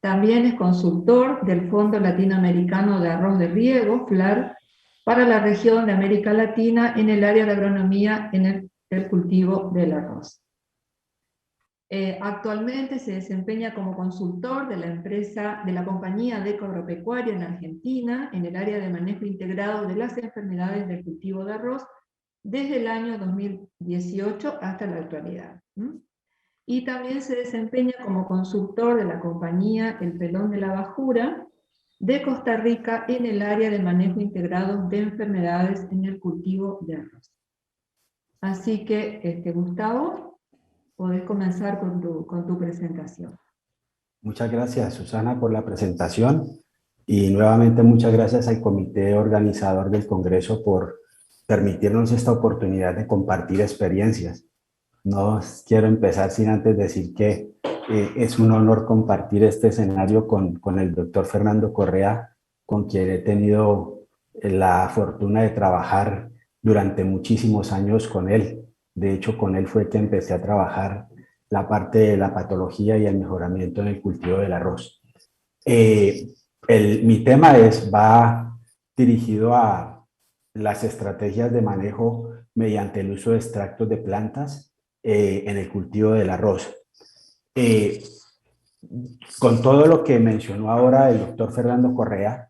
También es consultor del Fondo Latinoamericano de Arroz de Riego, FLAR, para la región de América Latina en el área de agronomía en el cultivo del arroz. Actualmente se desempeña como consultor de la compañía Deco Agropecuaria en Argentina, en el área de manejo integrado de las enfermedades del cultivo de arroz, desde el año 2018 hasta la actualidad. Y también se desempeña como consultor de la compañía El Pelón de la Bajura de Costa Rica en el área de manejo integrado de enfermedades en el cultivo de arroz. Así que, Gustavo, podés comenzar con tu presentación. Muchas gracias, Susana, por la presentación, y nuevamente muchas gracias al comité organizador del Congreso por permitirnos esta oportunidad de compartir experiencias. No quiero empezar sin antes decir que es un honor compartir este escenario con el doctor Fernando Correa, con quien he tenido la fortuna de trabajar durante muchísimos años con él. De hecho, con él fue que empecé a trabajar la parte de la patología y el mejoramiento en el cultivo del arroz. Mi tema va dirigido a las estrategias de manejo mediante el uso de extractos de plantas en el cultivo del arroz. Con todo lo que mencionó ahora el doctor Fernando Correa,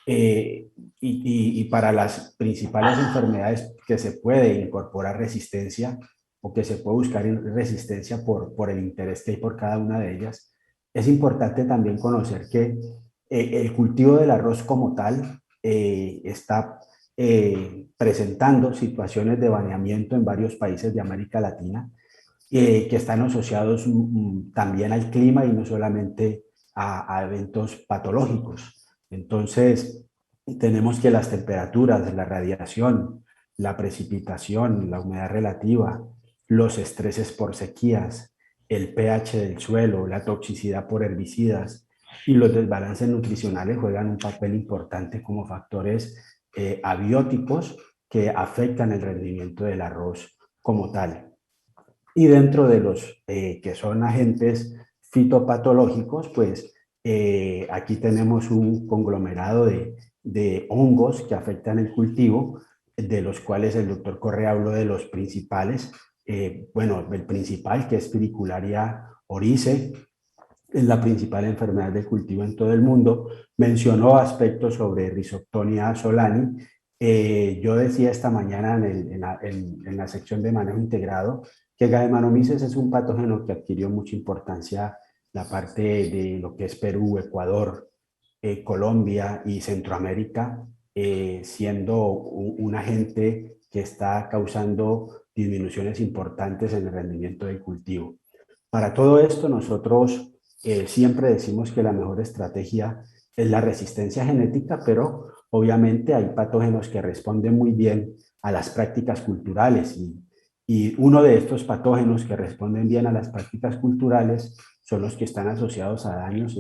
y para las principales enfermedades que se puede incorporar resistencia o que se puede buscar resistencia por el interés que hay por cada una de ellas, es importante también conocer que el cultivo del arroz como tal está presentando situaciones de baneamiento en varios países de América Latina que están asociados también al clima y no solamente a eventos patológicos. Entonces, tenemos que las temperaturas, la radiación, la precipitación, la humedad relativa, los estreses por sequías, el pH del suelo, la toxicidad por herbicidas y los desbalances nutricionales juegan un papel importante como factores abióticos que afectan el rendimiento del arroz como tal. Y dentro de los que son agentes fitopatológicos, pues aquí tenemos un conglomerado de hongos que afectan el cultivo, de los cuales el doctor Correa habló de los principales. Bueno, el principal, que es Pidicularia Orice es la principal enfermedad de cultivo en todo el mundo. Mencionó aspectos sobre Rhizoctonia solani. Yo decía esta mañana en la sección de manejo integrado que Galliminomyces es un patógeno que adquirió mucha importancia la parte de lo que es Perú, Ecuador, Colombia y Centroamérica, siendo un agente que está causando disminuciones importantes en el rendimiento del cultivo. Para todo esto nosotros siempre decimos que la mejor estrategia es la resistencia genética, pero obviamente hay patógenos que responden muy bien a las prácticas culturales y uno de estos patógenos que responden bien a las prácticas culturales son los que están asociados a daños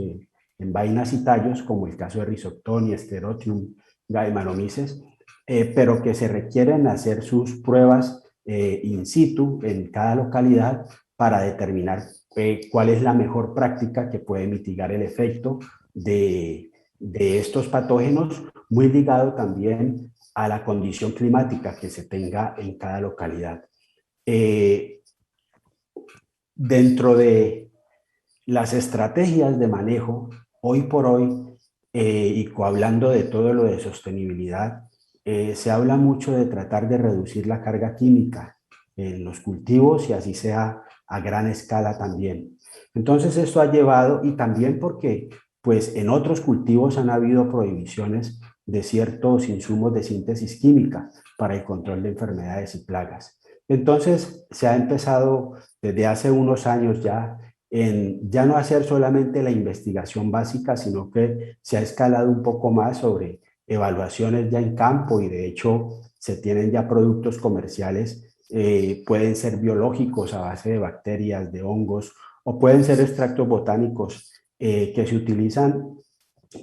en vainas y tallos, como el caso de Rhizoctonia, Sclerotium, Galliminomyces, pero que se requieren hacer sus pruebas in situ en cada localidad para determinar cuál es la mejor práctica que puede mitigar el efecto de estos patógenos, muy ligado también a la condición climática que se tenga en cada localidad. Dentro de las estrategias de manejo, hoy por hoy, y hablando de todo lo de sostenibilidad, se habla mucho de tratar de reducir la carga química en los cultivos y así sea a gran escala también. Entonces esto ha llevado, y también porque pues en otros cultivos han habido prohibiciones de ciertos insumos de síntesis química para el control de enfermedades y plagas. Entonces se ha empezado desde hace unos años en ya no hacer solamente la investigación básica, sino que se ha escalado un poco más sobre evaluaciones ya en campo y de hecho se tienen ya productos comerciales, pueden ser biológicos a base de bacterias, de hongos, o pueden ser extractos botánicos que se utilizan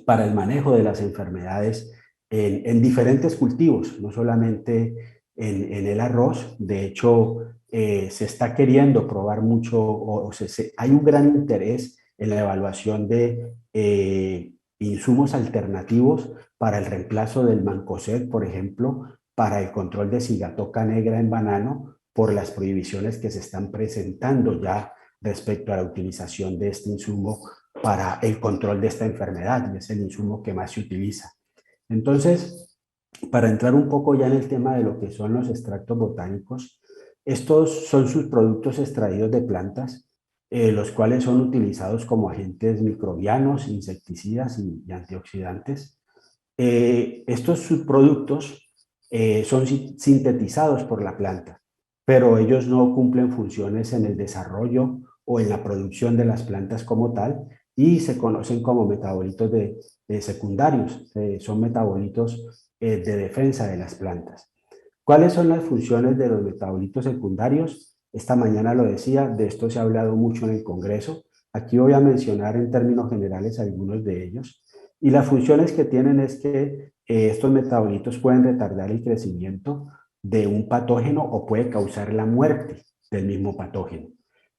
para el manejo de las enfermedades en diferentes cultivos, no solamente en el arroz. De hecho, se está queriendo probar mucho, hay un gran interés en la evaluación de insumos alternativos para el reemplazo del mancozeb, por ejemplo, para el control de cigatoca negra en banano, por las prohibiciones que se están presentando ya respecto a la utilización de este insumo para el control de esta enfermedad, y es el insumo que más se utiliza. Entonces, para entrar un poco ya en el tema de lo que son los extractos botánicos, estos son sus productos extraídos de plantas, los cuales son utilizados como agentes microbianos, insecticidas y antioxidantes. Estos subproductos son sintetizados por la planta, pero ellos no cumplen funciones en el desarrollo o en la producción de las plantas como tal, y se conocen como metabolitos de secundarios, son metabolitos de defensa de las plantas. ¿Cuáles son las funciones de los metabolitos secundarios? Esta mañana lo decía, de esto se ha hablado mucho en el Congreso. Aquí voy a mencionar en términos generales algunos de ellos. Y las funciones que tienen es que estos metabolitos pueden retardar el crecimiento de un patógeno o puede causar la muerte del mismo patógeno.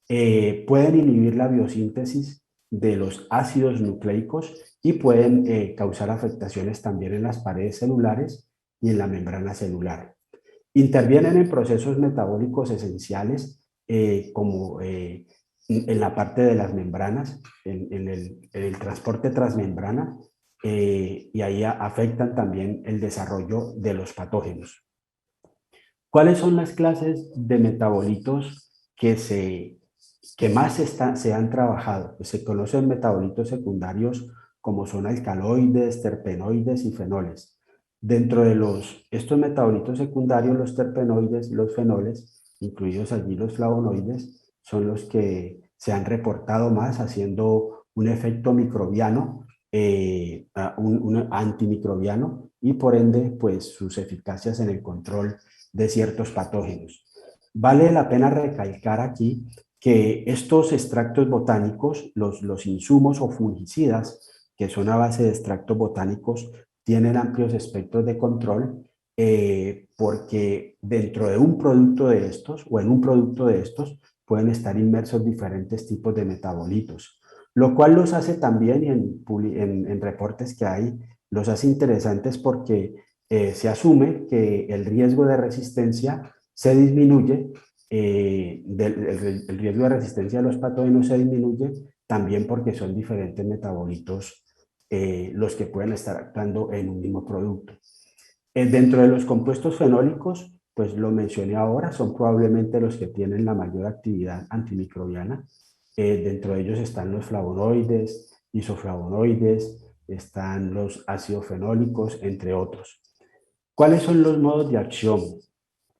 Pueden inhibir la biosíntesis de los ácidos nucleicos y pueden causar afectaciones también en las paredes celulares y en la membrana celular. Intervienen en procesos metabólicos esenciales como en la parte de las membranas, en el transporte transmembrana, y ahí afectan también el desarrollo de los patógenos. ¿Cuáles son las clases de metabolitos que más se han trabajado? Pues se conocen metabolitos secundarios como son alcaloides, terpenoides y fenoles. Dentro de estos metabolitos secundarios, los terpenoides y los fenoles, incluidos allí los flavonoides, son los que se han reportado más, haciendo un efecto microbiano, un antimicrobiano, y por ende, pues sus eficacias en el control de ciertos patógenos. Vale la pena recalcar aquí que estos extractos botánicos, los insumos o fungicidas, que son a base de extractos botánicos, tienen amplios espectros de control, porque dentro de un producto de estos o en un producto de estos pueden estar inmersos diferentes tipos de metabolitos, lo cual los hace también, y en reportes que hay, los hace interesantes porque se asume que el riesgo de resistencia se disminuye el riesgo de resistencia a los patógenos se disminuye, también porque son diferentes metabolitos los que pueden estar actuando en un mismo producto. Dentro de los compuestos fenólicos, pues lo mencioné ahora, son probablemente los que tienen la mayor actividad antimicrobiana. Dentro de ellos están los flavonoides, isoflavonoides, están los ácidos fenólicos, entre otros. ¿Cuáles son los modos de acción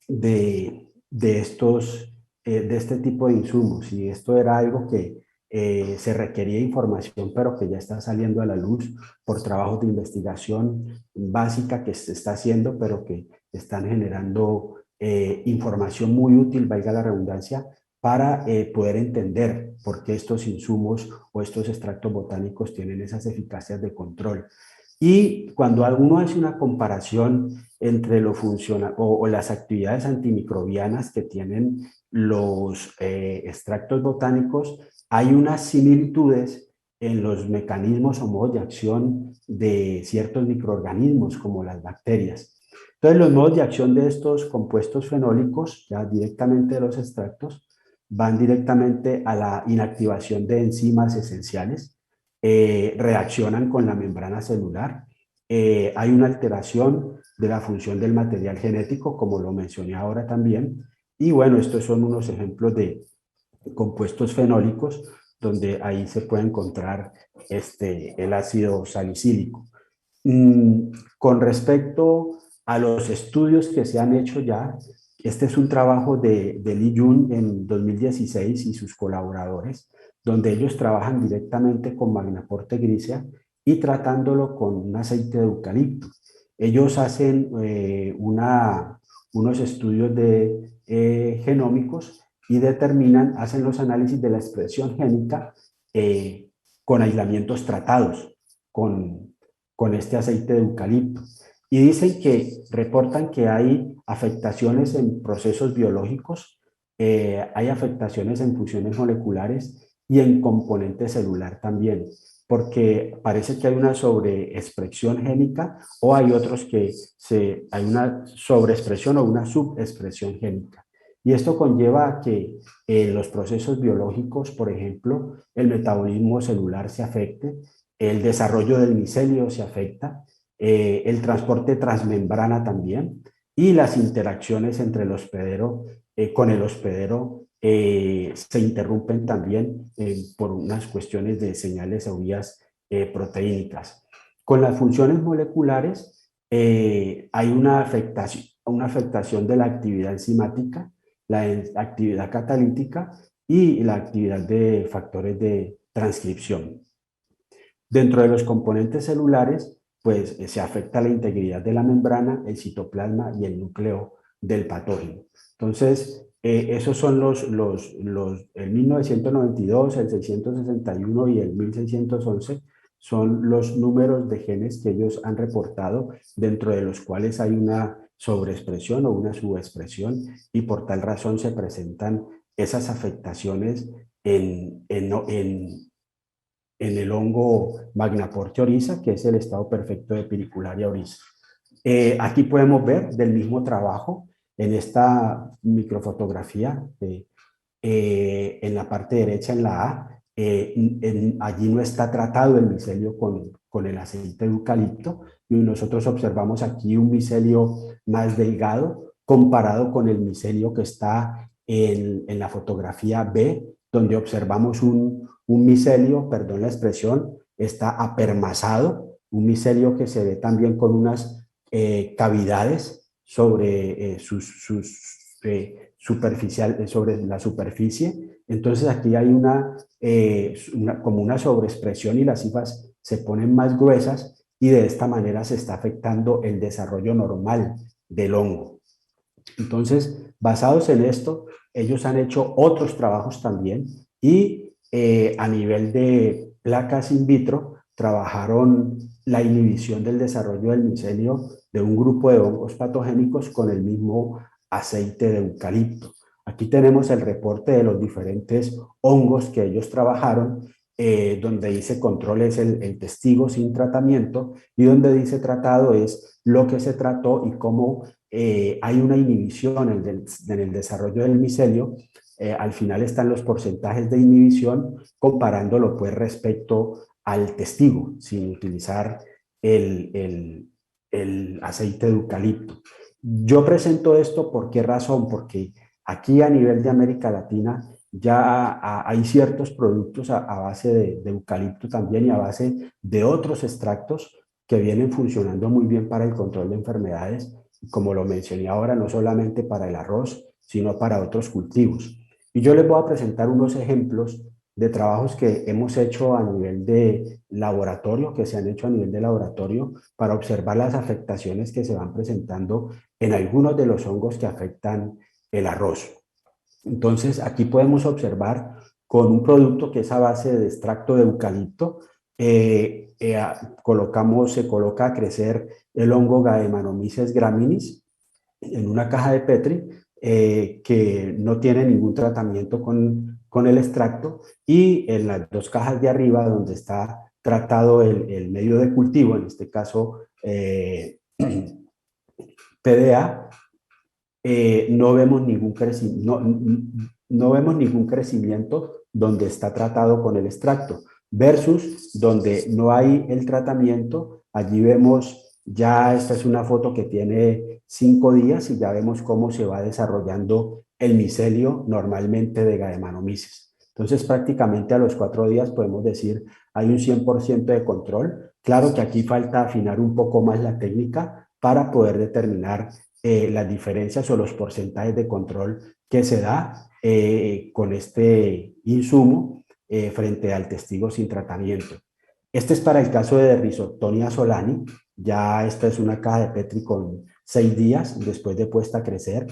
de este tipo de insumos? Y esto era algo que se requería información, pero que ya está saliendo a la luz por trabajos de investigación básica que se está haciendo, pero que están generando información muy útil, valga la redundancia, para poder entender por qué estos insumos o estos extractos botánicos tienen esas eficacias de control. Y cuando uno hace una comparación entre o las actividades antimicrobianas que tienen los extractos botánicos, hay unas similitudes en los mecanismos o modos de acción de ciertos microorganismos como las bacterias. Entonces, los modos de acción de estos compuestos fenólicos, ya directamente de los extractos, van directamente a la inactivación de enzimas esenciales, reaccionan con la membrana celular, hay una alteración de la función del material genético, como lo mencioné ahora también, y bueno, estos son unos ejemplos de compuestos fenólicos, donde ahí se puede encontrar el ácido salicílico. Con respecto a los estudios que se han hecho ya, este es un trabajo de Li Yun en 2016 y sus colaboradores, donde ellos trabajan directamente con Magnaporte grisea y tratándolo con un aceite de eucalipto. Ellos hacen unos estudios genómicos y hacen los análisis de la expresión génica con aislamientos tratados con este aceite de eucalipto. Y dicen reportan que hay afectaciones en procesos biológicos, hay afectaciones en funciones moleculares y en componente celular también, porque parece que hay una sobreexpresión génica o hay otros que hay una sobreexpresión o una subexpresión génica. Y esto conlleva a que en los procesos biológicos, por ejemplo, el metabolismo celular se afecte, el desarrollo del micelio se afecta, el transporte transmembrana también, y las interacciones entre el hospedero con el hospedero se interrumpen también por unas cuestiones de señales o vías proteínicas. Con las funciones moleculares hay una afectación de la actividad enzimática, la actividad catalítica y la actividad de factores de transcripción. Dentro de los componentes celulares, pues se afecta la integridad de la membrana, el citoplasma y el núcleo del patógeno. Entonces, esos son el 1992, el 661 y el 1611 son los números de genes que ellos han reportado, dentro de los cuales hay una sobreexpresión o una subexpresión, y por tal razón se presentan esas afectaciones en el hongo Magnaporte oryza, que es el estado perfecto de Piricularia oryza. Aquí podemos ver del mismo trabajo, en esta microfotografía, en la parte derecha, en la A, allí no está tratado el micelio con el aceite de eucalipto, y nosotros observamos aquí un micelio más delgado comparado con el micelio que está en la fotografía B, donde observamos un micelio, perdón la expresión, está apermazado, un micelio que se ve también con unas cavidades sobre sobre la superficie. Entonces aquí hay como una sobreexpresión y las cifras se ponen más gruesas, y de esta manera se está afectando el desarrollo normal del hongo. Entonces, basados en esto, ellos han hecho otros trabajos también, y a nivel de placas in vitro trabajaron la inhibición del desarrollo del micelio de un grupo de hongos patogénicos con el mismo aceite de eucalipto. Aquí tenemos el reporte de los diferentes hongos que ellos trabajaron, donde dice control es el testigo sin tratamiento, y donde dice tratado es lo que se trató y cómo hay una inhibición en el desarrollo del micelio. Al final están los porcentajes de inhibición comparándolo pues respecto al testigo, sin utilizar el aceite de eucalipto. Yo presento esto, ¿por qué razón? Porque aquí a nivel de América Latina ya hay ciertos productos a base de eucalipto también y a base de otros extractos que vienen funcionando muy bien para el control de enfermedades, como lo mencioné ahora, no solamente para el arroz, sino para otros cultivos. Y yo les voy a presentar unos ejemplos de trabajos que hemos hecho a nivel de laboratorio, que se han hecho a nivel de laboratorio, para observar las afectaciones que se van presentando en algunos de los hongos que afectan el arroz. Entonces, aquí podemos observar con un producto que es a base de extracto de eucalipto, se coloca a crecer el hongo Gallemanomyces graminis en una caja de Petri que no tiene ningún tratamiento con el extracto, y en las dos cajas de arriba donde está tratado el medio de cultivo, en este caso PDA, no vemos no vemos ningún crecimiento donde está tratado con el extracto, versus donde no hay el tratamiento. Allí vemos, ya esta es una foto que tiene 5 días y ya vemos cómo se va desarrollando el micelio normalmente de Gallemanomyces. Entonces prácticamente a los 4 días podemos decir hay un 100% de control. Claro que aquí falta afinar un poco más la técnica para poder determinar las diferencias o los porcentajes de control que se da con este insumo frente al testigo sin tratamiento. Este es para el caso de Rhizoctonia solani. Ya esta es una caja de Petri con 6 días después de puesta a crecer,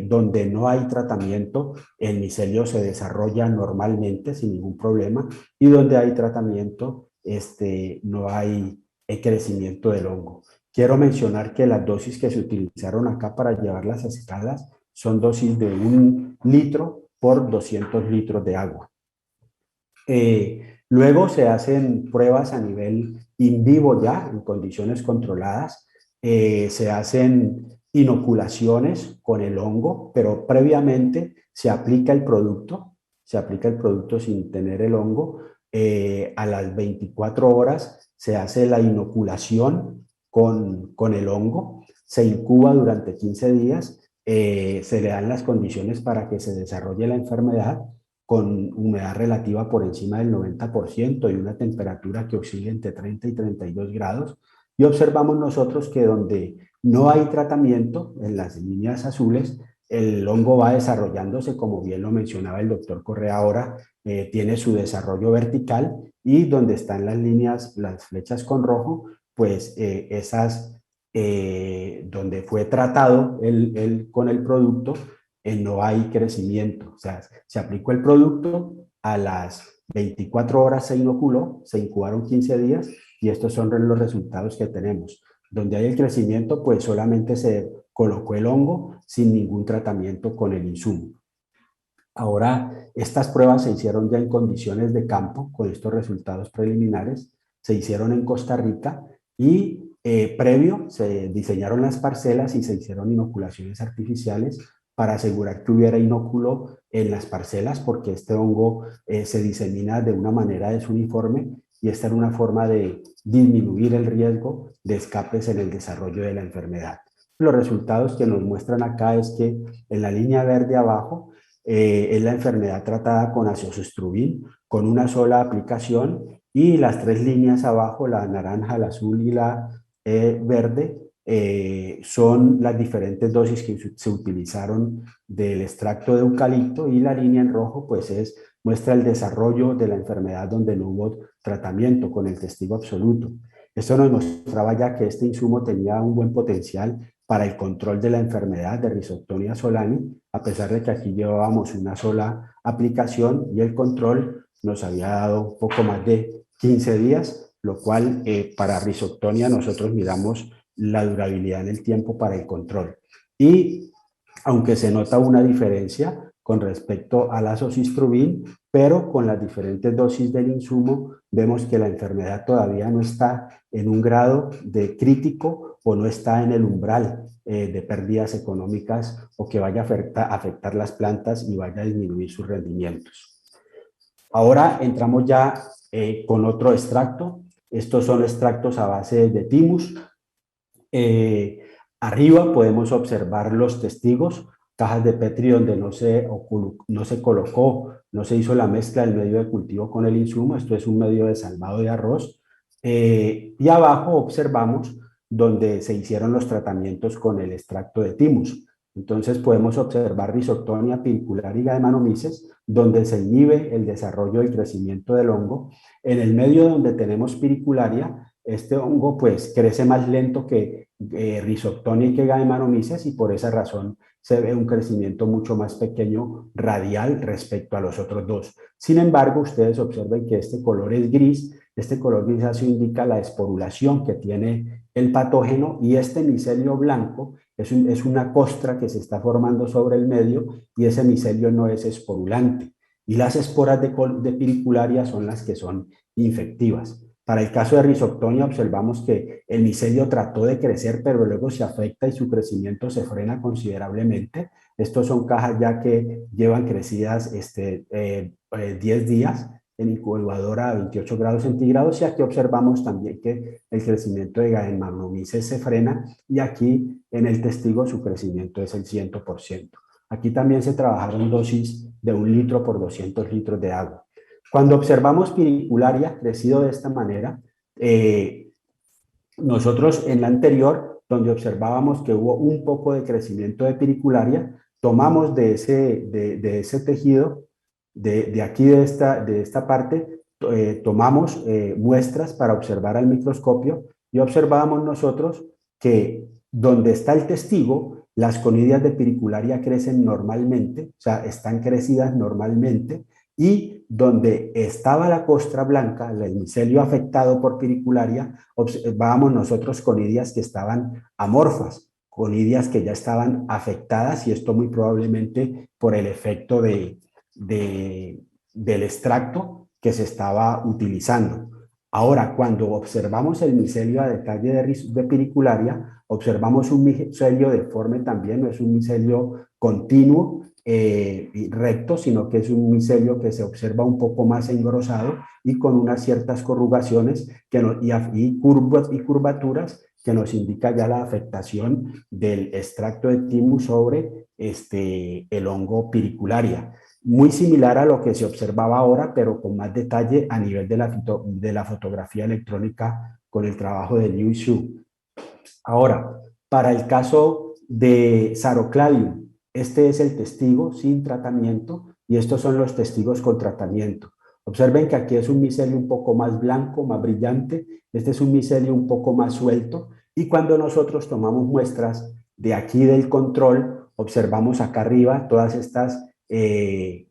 donde no hay tratamiento, el micelio se desarrolla normalmente sin ningún problema, y donde hay tratamiento, no hay crecimiento del hongo. Quiero mencionar que las dosis que se utilizaron acá para llevarlas a escalas son dosis de 1 litro por 200 litros de agua. Luego se hacen pruebas a nivel in vivo ya, en condiciones controladas. Se hacen inoculaciones con el hongo, pero previamente se aplica el producto sin tener el hongo. A las 24 horas se hace la inoculación con el hongo, se incuba durante 15 días, se le dan las condiciones para que se desarrolle la enfermedad con humedad relativa por encima del 90% y una temperatura que oscila entre 30 y 32 grados. Y observamos nosotros que donde no hay tratamiento, en las líneas azules, el hongo va desarrollándose, como bien lo mencionaba el doctor Correa ahora, tiene su desarrollo vertical, y donde están las líneas, las flechas con rojo, pues esas donde fue tratado con el producto, no hay crecimiento. O sea, se aplicó el producto, a las 24 horas se inoculó, se incubaron 15 días, y estos son los resultados que tenemos. Donde hay el crecimiento, pues solamente se colocó el hongo sin ningún tratamiento con el insumo. Ahora, estas pruebas se hicieron ya en condiciones de campo, con estos resultados preliminares. Se hicieron en Costa Rica, y previo se diseñaron las parcelas y se hicieron inoculaciones artificiales para asegurar que hubiera inóculo en las parcelas, porque este hongo se disemina de una manera desuniforme, y esta era una forma de disminuir el riesgo de escapes en el desarrollo de la enfermedad. Los resultados que nos muestran acá es que en la línea verde abajo es la enfermedad tratada con azoxastrobin, con una sola aplicación, y las 3 líneas abajo, la naranja, la azul y la verde, son las diferentes dosis que se utilizaron del extracto de eucalipto, y la línea en rojo pues muestra el desarrollo de la enfermedad donde no hubo tratamiento con el testigo absoluto. Esto nos mostraba ya que este insumo tenía un buen potencial para el control de la enfermedad de Rhizoctonia solani, a pesar de que aquí llevábamos una sola aplicación, y el control nos había dado poco más de 15 días, lo cual para Rhizoctonia nosotros miramos la durabilidad en el tiempo para el control. Y aunque se nota una diferencia con respecto al azoxastrobin, pero con las diferentes dosis del insumo vemos que la enfermedad todavía no está en un grado de crítico, o no está en el umbral de pérdidas económicas o que vaya a afectar las plantas y vaya a disminuir sus rendimientos. Ahora entramos ya con otro extracto. Estos son extractos a base de thymus. Arriba podemos observar los testigos, cajas de Petri donde no se colocó, no se hizo la mezcla del medio de cultivo con el insumo. Esto es un medio de salvado de arroz. Y abajo observamos donde se hicieron los tratamientos con el extracto de thymus. Entonces podemos observar Rhizoctonia pyricularia de Ganomedes, donde se inhibe el desarrollo y crecimiento del hongo. En el medio donde tenemos Pyricularia, este hongo pues crece más lento que Rhizoctonia y que Ganomedes, y por esa razón se ve un crecimiento mucho más pequeño radial respecto a los otros dos. Sin embargo, ustedes observen que este color es gris. Este color grisáceo indica la esporulación que tiene el patógeno, y este micelio blanco es una costra que se está formando sobre el medio, y ese micelio no es esporulante. Y las esporas de Pyricularia son las que son infectivas. Para el caso de Rhizoctonia observamos que el micelio trató de crecer, pero luego se afecta y su crecimiento se frena considerablemente. Estos son cajas ya que llevan crecidas 10 días en incubadora a 28 grados centígrados, y aquí observamos también que el crecimiento de Ganomedes se frena, y aquí en el testigo su crecimiento es el 100%. Aquí también se trabajaron dosis de 1 litro por 200 litros de agua. Cuando observamos Pyricularia crecido de esta manera, nosotros en la anterior, donde observábamos que hubo un poco de crecimiento de Pyricularia, tomamos de ese tejido, de aquí de esta parte, tomamos muestras para observar al microscopio, y observábamos nosotros que donde está el testigo, las conidias de Pyricularia crecen normalmente, o sea, están crecidas normalmente, y donde estaba la costra blanca, el micelio afectado por Pyricularia, observábamos nosotros conidias que estaban amorfas, conidias que ya estaban afectadas, y esto muy probablemente por el efecto del extracto que se estaba utilizando. Ahora, cuando observamos el micelio a detalle de Pyricularia, observamos un micelio deforme también, no es un micelio continuo y recto, sino que es un micelio que se observa un poco más engrosado y con unas ciertas corrugaciones y curvaturas que nos indica ya la afectación del extracto de thymus sobre el hongo Pyricularia. Muy similar a lo que se observaba ahora, pero con más detalle a nivel de la fotografía electrónica con el trabajo de Liu y Xu. Ahora, para el caso de Sarocladium, este es el testigo sin tratamiento, y estos son los testigos con tratamiento. Observen que aquí es un micelio un poco más blanco, más brillante. Este es un micelio un poco más suelto, y cuando nosotros tomamos muestras de aquí del control, observamos acá arriba todas estas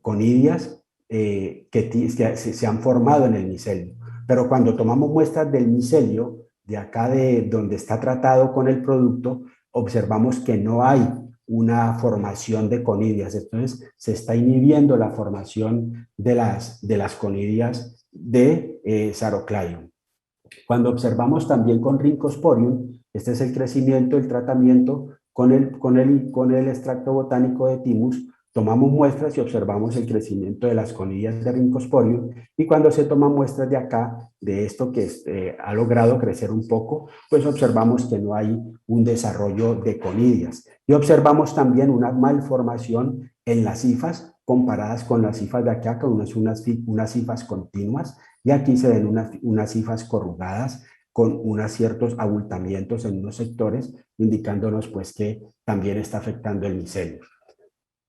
conidias que se han formado en el micelio. Pero cuando tomamos muestras del micelio, de acá de donde está tratado con el producto, observamos que no hay una formación de conidias. Entonces se está inhibiendo la formación de las conidias de Sarocladium. Cuando observamos también con Rhynchosporium, este es el crecimiento, el tratamiento con el extracto botánico de thymus. Tomamos muestras y observamos el crecimiento de las conidias de Rhynchosporium, y cuando se toman muestras de acá, de esto que ha logrado crecer un poco, pues observamos que no hay un desarrollo de conidias. Y observamos también una malformación en las hifas comparadas con las hifas de acá, con unas hifas continuas, y aquí se ven unas hifas corrugadas con unos ciertos abultamientos en unos sectores, indicándonos pues que también está afectando el micelio.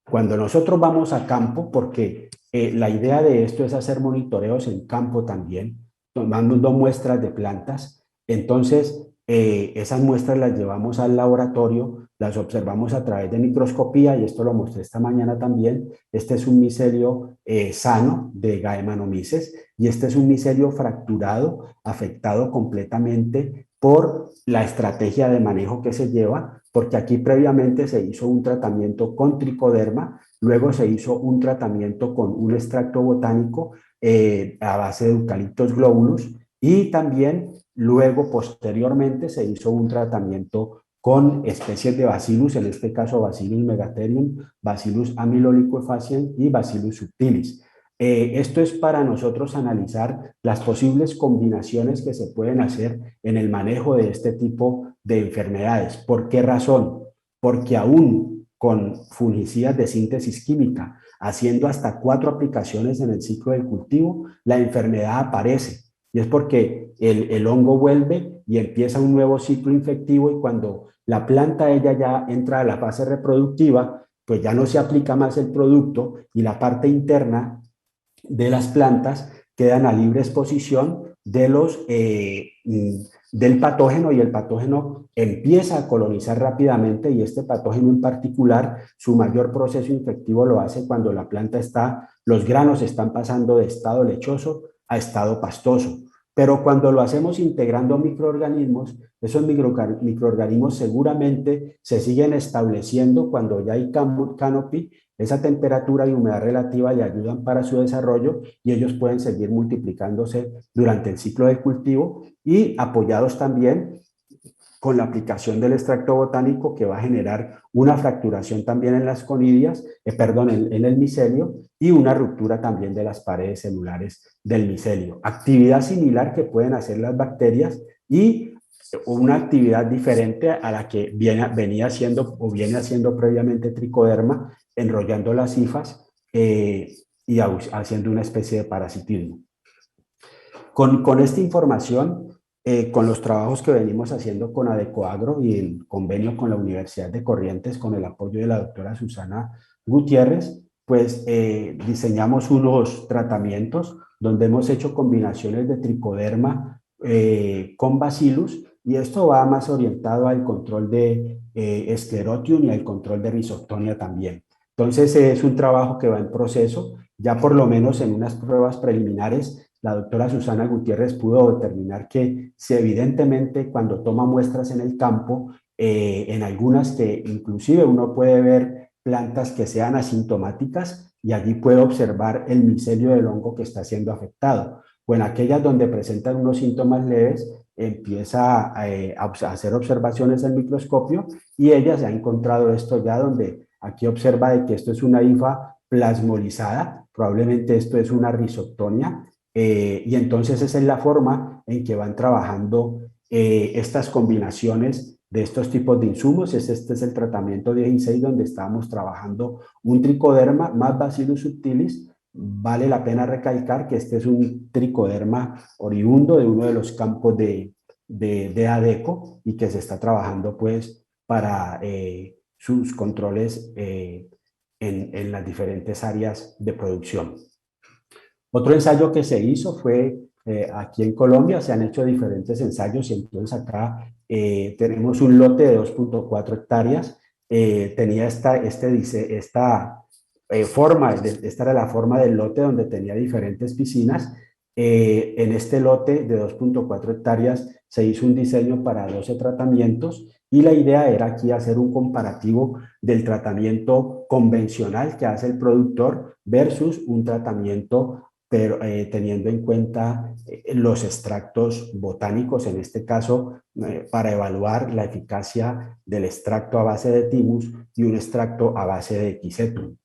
Cuando nosotros vamos a campo, porque la idea de esto es hacer monitoreos en campo también, tomando muestras de plantas, entonces esas muestras las llevamos al laboratorio, las observamos a través de microscopía, y esto lo mostré esta mañana también. Este es un micelio sano de Ganomedes, y este es un micelio fracturado, afectado completamente por la estrategia de manejo que se lleva, porque aquí previamente se hizo un tratamiento con tricoderma, luego se hizo un tratamiento con un extracto botánico a base de Eucalyptus globulus, y también luego posteriormente se hizo un tratamiento con especies de Bacillus, en este caso Bacillus megatherium, Bacillus amyloliquefaciens y Bacillus subtilis. Esto es para nosotros analizar las posibles combinaciones que se pueden hacer en el manejo de este tipo de enfermedades. ¿Por qué razón? Porque aún con fungicidas de síntesis química, haciendo hasta 4 aplicaciones en el ciclo del cultivo, la enfermedad aparece. Y es porque el hongo vuelve y empieza un nuevo ciclo infectivo, y cuando la planta ella ya entra a la fase reproductiva, pues ya no se aplica más el producto y la parte interna de las plantas quedan a libre exposición de del patógeno, y el patógeno empieza a colonizar rápidamente, y este patógeno en particular, su mayor proceso infectivo lo hace cuando la planta los granos están pasando de estado lechoso a estado pastoso. Pero cuando lo hacemos integrando microorganismos, esos microorganismos seguramente se siguen estableciendo cuando ya hay canopy. Esa temperatura y humedad relativa le ayudan para su desarrollo, y ellos pueden seguir multiplicándose durante el ciclo de cultivo, y apoyados también con la aplicación del extracto botánico, que va a generar una fracturación también en las conidias, en el micelio, y una ruptura también de las paredes celulares del micelio. Actividad similar que pueden hacer las bacterias, y una actividad diferente a la que viene haciendo previamente Tricoderma, enrollando las hifas y haciendo una especie de parasitismo. Con esta información, con los trabajos que venimos haciendo con Adecoagro y el convenio con la Universidad de Corrientes, con el apoyo de la doctora Susana Gutiérrez, pues diseñamos unos tratamientos donde hemos hecho combinaciones de Tricoderma con Bacillus, y esto va más orientado al control de Sclerotium y al control de Rhizoctonia también. Entonces es un trabajo que va en proceso. Ya por lo menos en unas pruebas preliminares, la doctora Susana Gutiérrez pudo determinar que si evidentemente cuando toma muestras en el campo, en algunas que inclusive uno puede ver plantas que sean asintomáticas, y allí puede observar el micelio del hongo que está siendo afectado. O en aquellas donde presentan unos síntomas leves, empieza a hacer observaciones en microscopio, y ella se ha encontrado esto ya, donde aquí observa de que esto es una hifa plasmolizada, probablemente esto es una Rhizoctonia, y entonces esa es la forma en que van trabajando estas combinaciones de estos tipos de insumos. Este es el tratamiento 16, donde estamos trabajando un Tricoderma más Bacillus subtilis. Vale la pena recalcar que este es un Tricoderma oriundo de uno de los campos de ADECO, y que se está trabajando pues para sus controles en las diferentes áreas de producción. Otro ensayo que se hizo fue aquí en Colombia. Se han hecho diferentes ensayos, y entonces acá tenemos un lote de 2.4 hectáreas. Tenía esta era la forma del lote, donde tenía diferentes piscinas. En este lote de 2.4 hectáreas se hizo un diseño para 12 tratamientos, y la idea era aquí hacer un comparativo del tratamiento convencional que hace el productor versus un tratamiento, pero teniendo en cuenta los extractos botánicos, en este caso para evaluar la eficacia del extracto a base de Thymus y un extracto a base de Quisetum.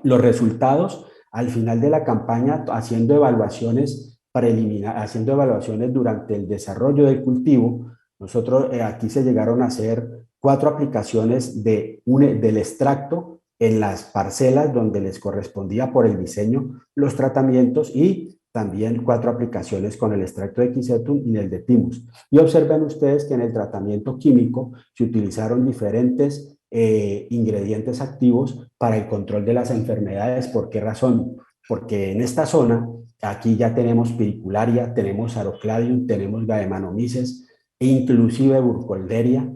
Los resultados al final de la campaña, haciendo evaluaciones preliminares, haciendo evaluaciones durante el desarrollo del cultivo, nosotros aquí se llegaron a hacer 4 aplicaciones del extracto en las parcelas donde les correspondía por el diseño los tratamientos, y también 4 aplicaciones con el extracto de Quisetum y el de Thymus. Y observen ustedes que en el tratamiento químico se utilizaron diferentes ingredientes activos para el control de las enfermedades. ¿Por qué razón? Porque en esta zona, aquí ya tenemos Piricularia, tenemos Arocladium, tenemos Gallemanomyces, e inclusive Burkholderia,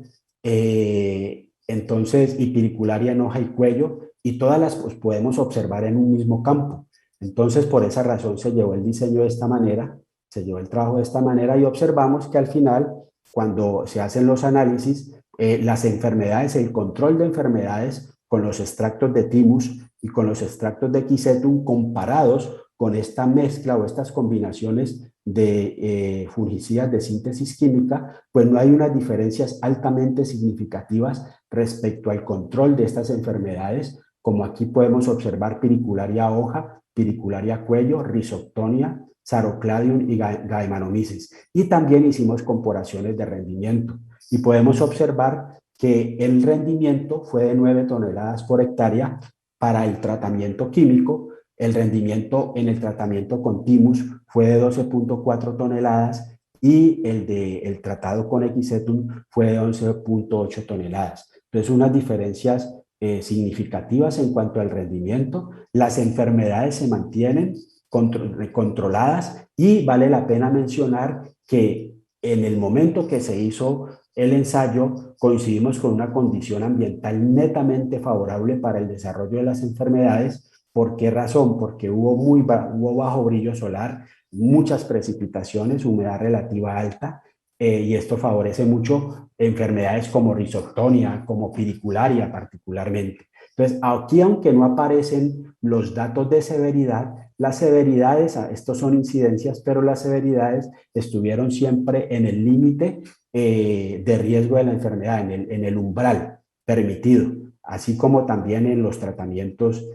entonces, y Piricularia en hoja y cuello, y todas las pues, podemos observar en un mismo campo. Entonces, por esa razón se llevó el diseño de esta manera, se llevó el trabajo de esta manera, y observamos que al final, cuando se hacen los análisis, las enfermedades, el control de enfermedades con los extractos de Thymus y con los extractos de Quisetum comparados con esta mezcla o estas combinaciones de fungicidas de síntesis química, pues no hay unas diferencias altamente significativas respecto al control de estas enfermedades, como aquí podemos observar piricularia hoja, piricularia cuello, Rhizoctonia, Sarocladium y Gallmanomyces. Y también hicimos comparaciones de rendimiento y podemos observar que el rendimiento fue de 9 toneladas por hectárea para el tratamiento químico. El rendimiento en el tratamiento con Thymus fue de 12.4 toneladas y el tratado con Equisetum fue de 11.8 toneladas. Entonces, unas diferencias significativas en cuanto al rendimiento. Las enfermedades se mantienen controladas y vale la pena mencionar que en el momento que se hizo el ensayo coincidimos con una condición ambiental netamente favorable para el desarrollo de las enfermedades. ¿Por qué razón? Porque hubo bajo brillo solar, muchas precipitaciones, humedad relativa alta, y esto favorece mucho enfermedades como Rhizoctonia, como piricularia particularmente. Entonces, aquí aunque no aparecen los datos de severidad, las severidades, estos son incidencias, pero las severidades estuvieron siempre en el límite de riesgo de la enfermedad, en el umbral permitido, así como también en los tratamientos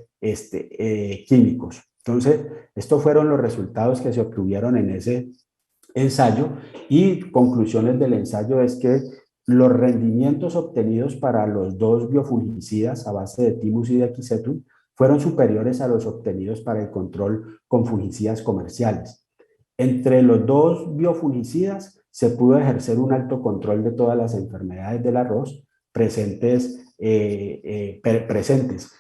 químicos. Entonces, estos fueron los resultados que se obtuvieron en ese ensayo y conclusiones del ensayo es que los rendimientos obtenidos para los dos biofungicidas a base de Thymus y de Equisetum fueron superiores a los obtenidos para el control con fungicidas comerciales. Entre los dos biofungicidas se pudo ejercer un alto control de todas las enfermedades del arroz presentes,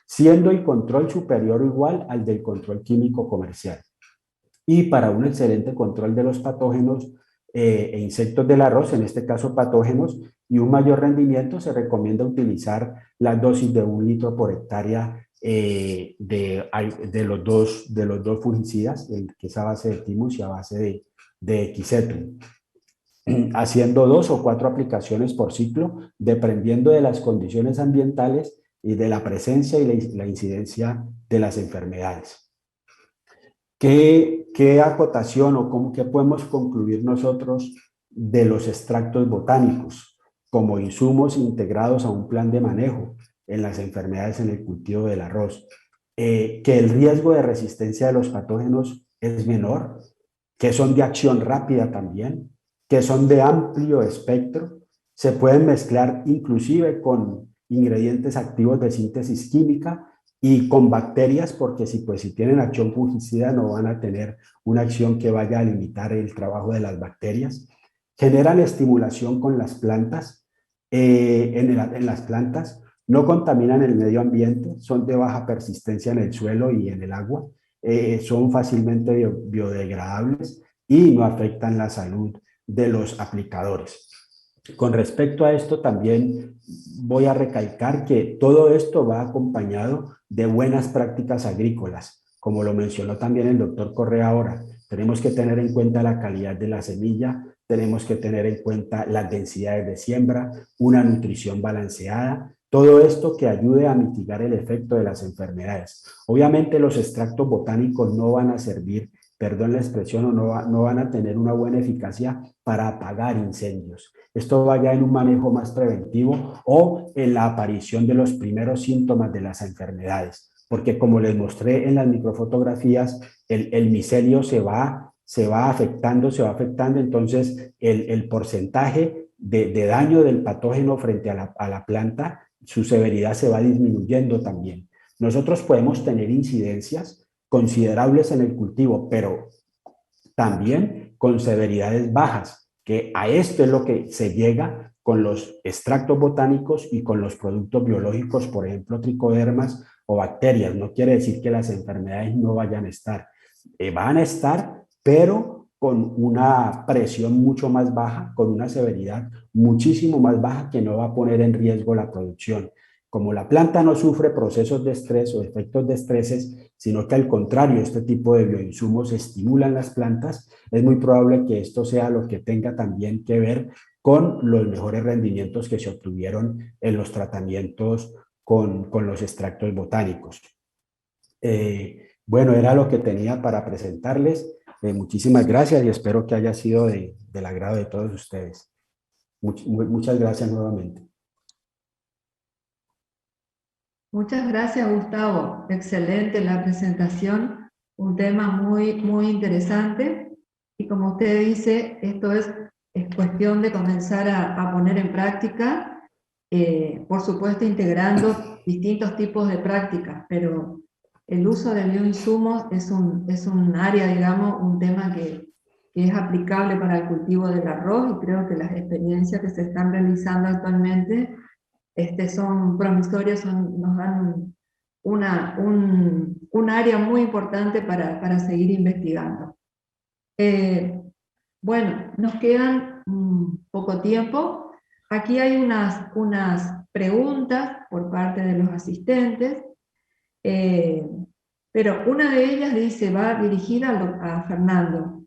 siendo el control superior o igual al del control químico comercial. Y para un excelente control de los patógenos e insectos del arroz, en este caso patógenos, y un mayor rendimiento, se recomienda utilizar la dosis de 1 litro por hectárea de los dos fungicidas, que es a base de Thymus y a base de Equisetum, haciendo 2 o 4 aplicaciones por ciclo, dependiendo de las condiciones ambientales y de la presencia y la incidencia de las enfermedades. ¿Qué acotación o qué podemos concluir nosotros de los extractos botánicos como insumos integrados a un plan de manejo en las enfermedades en el cultivo del arroz? Que el riesgo de resistencia de los patógenos es menor, que son de acción rápida también, que son de amplio espectro, se pueden mezclar inclusive con ingredientes activos de síntesis química y con bacterias, porque si tienen acción fungicida no van a tener una acción que vaya a limitar el trabajo de las bacterias. Generan estimulación con las plantas, en las plantas, no contaminan el medio ambiente, son de baja persistencia en el suelo y en el agua, son fácilmente biodegradables y no afectan la salud de los aplicadores. Con respecto a esto, también voy a recalcar que todo esto va acompañado de buenas prácticas agrícolas, como lo mencionó también el doctor Correa ahora. Tenemos que tener en cuenta la calidad de la semilla, tenemos que tener en cuenta las densidades de siembra, una nutrición balanceada, todo esto que ayude a mitigar el efecto de las enfermedades. Obviamente los extractos botánicos no van a servir, perdón la expresión, o no van a tener una buena eficacia para apagar incendios. Esto va ya en un manejo más preventivo o en la aparición de los primeros síntomas de las enfermedades, porque como les mostré en las microfotografías, el micelio se va afectando, entonces el porcentaje de daño del patógeno frente a la planta, su severidad se va disminuyendo también. Nosotros podemos tener incidencias considerables en el cultivo, pero también con severidades bajas, que a esto es lo que se llega con los extractos botánicos y con los productos biológicos, por ejemplo, tricodermas o bacterias. No quiere decir que las enfermedades no vayan a estar. Van a estar, pero con una presión mucho más baja, con una severidad muchísimo más baja que no va a poner en riesgo la producción. Como la planta no sufre procesos de estrés o efectos de estreses, sino que al contrario, este tipo de bioinsumos estimulan las plantas, es muy probable que esto sea lo que tenga también que ver con los mejores rendimientos que se obtuvieron en los tratamientos con los extractos botánicos. Bueno, era lo que tenía para presentarles. Muchísimas gracias y espero que haya sido del agrado de todos ustedes. Muchas gracias nuevamente. Muchas gracias, Gustavo. Excelente la presentación, un tema muy interesante. Y como usted dice, esto es cuestión de comenzar a poner en práctica, por supuesto integrando distintos tipos de prácticas, pero el uso de bioinsumos es un área, digamos, un tema que es aplicable para el cultivo del arroz, y creo que las experiencias que se están realizando actualmente son promisorios, nos dan un área muy importante para seguir investigando. Bueno, nos quedan poco tiempo. Aquí hay unas preguntas por parte de los asistentes, pero una de ellas dice, va dirigida a Fernando.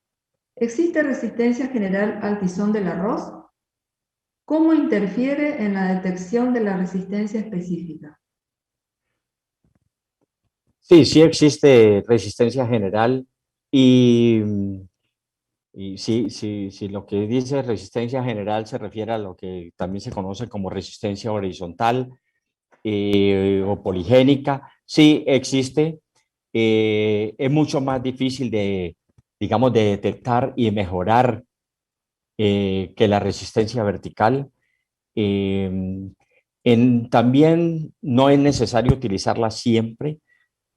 ¿Existe resistencia general al tizón del arroz? ¿Cómo interfiere en la detección de la resistencia específica? Sí, sí existe resistencia general y, y sí, lo que dice resistencia general se refiere a lo que también se conoce como resistencia horizontal o poligénica. Sí existe, es mucho más difícil de, digamos, de detectar y mejorar que la resistencia vertical. También no es necesario utilizarla siempre,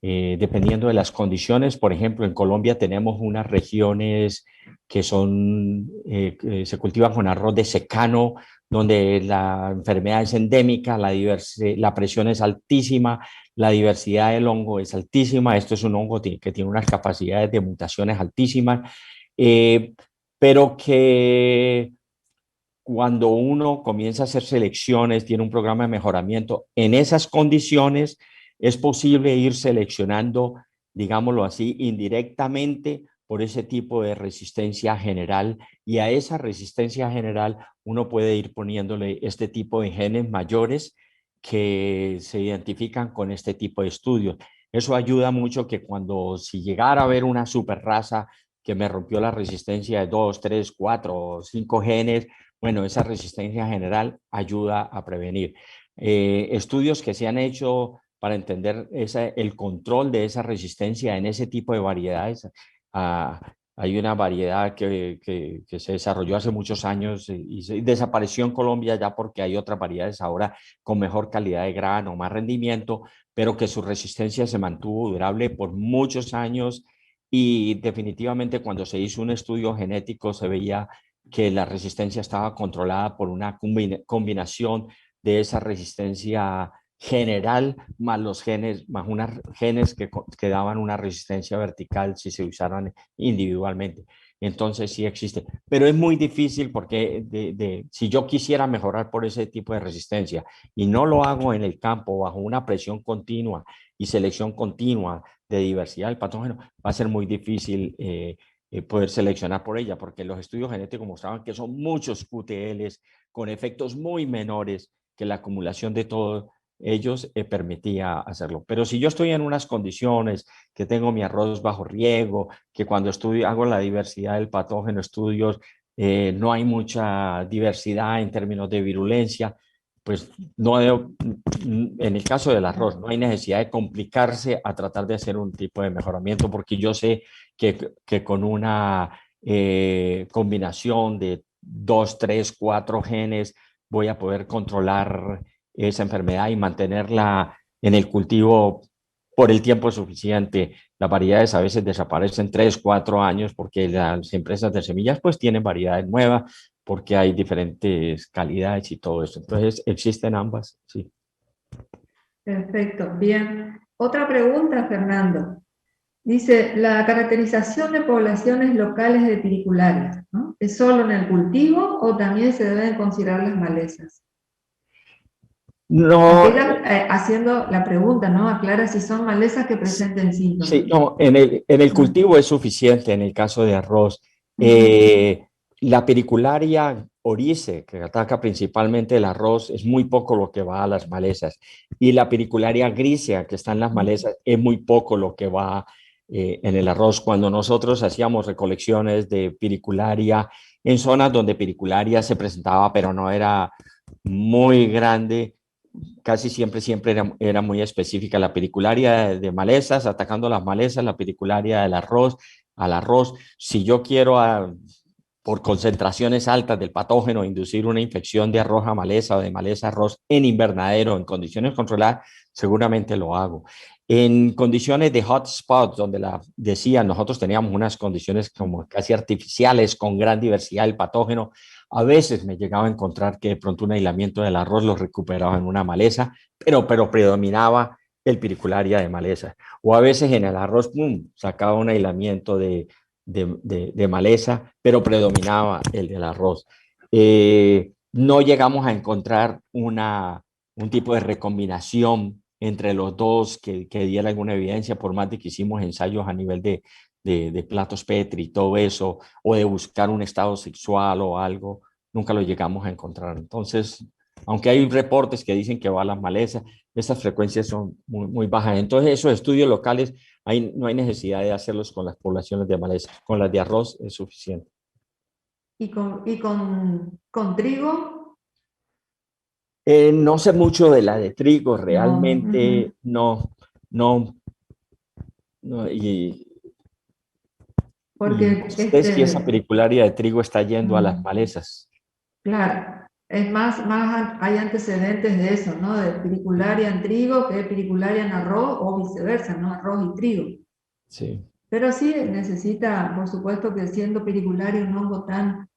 dependiendo de las condiciones. Por ejemplo, en Colombia tenemos unas regiones que que se cultivan con arroz de secano, donde la enfermedad es endémica, la presión es altísima, la diversidad del hongo es altísima. Esto es un hongo que tiene unas capacidades de mutaciones altísimas, eh, pero que cuando uno comienza a hacer selecciones, tiene un programa de mejoramiento, en esas condiciones es posible ir seleccionando, digámoslo así, indirectamente por ese tipo de resistencia general, y a esa resistencia general uno puede ir poniéndole este tipo de genes mayores que se identifican con este tipo de estudios. Eso ayuda mucho, que si llegara a haber una super raza que me rompió la resistencia de 2, 3, 4 o 5 genes, bueno, esa resistencia general ayuda a prevenir. Estudios que se han hecho para entender el control de esa resistencia en ese tipo de variedades. Hay una variedad que se desarrolló hace muchos años y desapareció en Colombia ya, porque hay otras variedades ahora con mejor calidad de grano, más rendimiento, pero que su resistencia se mantuvo durable por muchos años, y definitivamente cuando se hizo un estudio genético se veía que la resistencia estaba controlada por una combinación de esa resistencia general más los genes, más unos genes que daban una resistencia vertical si se usaran individualmente. Entonces sí existe, pero es muy difícil, porque si yo quisiera mejorar por ese tipo de resistencia y no lo hago en el campo bajo una presión continua y selección continua de diversidad del patógeno, va a ser muy difícil poder seleccionar por ella, porque los estudios genéticos mostraban que son muchos QTLs con efectos muy menores, que la acumulación de todos ellos permitía hacerlo. Pero si yo estoy en unas condiciones, que tengo mi arroz bajo riego, que cuando hago la diversidad del patógeno, estudios, no hay mucha diversidad en términos de virulencia, pues en el caso del arroz, no hay necesidad de complicarse a tratar de hacer un tipo de mejoramiento, porque yo sé que con una combinación de 2, 3, 4 genes voy a poder controlar esa enfermedad y mantenerla en el cultivo por el tiempo suficiente. Las variedades a veces desaparecen 3, 4 años, porque las empresas de semillas pues tienen variedades nuevas, porque hay diferentes calidades y todo eso. Entonces existen ambas, sí. Perfecto, bien. Otra pregunta, Fernando. Dice, la caracterización de poblaciones locales de piricularias, ¿no? ¿Es solo en el cultivo o también se deben considerar las malezas? No, Aquella, haciendo la pregunta, ¿no? Aclara si son malezas que presenten síntomas. sí, no, en el cultivo es suficiente en el caso de arroz. La pericularia orice, que ataca principalmente el arroz, es muy poco lo que va a las malezas. Y la pericularia grisea, que está en las malezas, es muy poco lo que va en el arroz. Cuando nosotros hacíamos recolecciones de piricularia en zonas donde piricularia se presentaba, pero no era muy grande, casi siempre era muy específica la piricularia de malezas, atacando las malezas, la piricularia del arroz, al arroz. Si yo quiero por concentraciones altas del patógeno inducir una infección de arroz a maleza o de maleza a arroz en invernadero, en condiciones controladas, seguramente lo hago. En condiciones de hotspots, donde nosotros teníamos unas condiciones como casi artificiales con gran diversidad del patógeno, a veces me llegaba a encontrar que de pronto un aislamiento del arroz lo recuperaba en una maleza, pero predominaba el piricularia de maleza. O a veces en el arroz, ¡pum!, sacaba un aislamiento de maleza, pero predominaba el del arroz. No llegamos a encontrar un tipo de recombinación entre los dos que diera alguna evidencia, por más de que hicimos ensayos a nivel de platos Petri y todo eso, o de buscar un estado sexual o algo, nunca lo llegamos a encontrar. Entonces, aunque hay reportes que dicen que va a las malezas, estas frecuencias son muy bajas. Entonces, esos estudios locales, no hay necesidad de hacerlos con las poblaciones de malezas. Con las de arroz es suficiente. ¿Y con trigo? No sé mucho de la de trigo, realmente No. no, no, y Porque no sé si esa pericularia de trigo está yendo a las malezas. claro, es más hay antecedentes de eso, ¿no? De piricularia en trigo que piricularia en arroz o viceversa, ¿no? Arroz y trigo. Sí. Pero sí necesita, por supuesto que siendo piricularia un hongo tan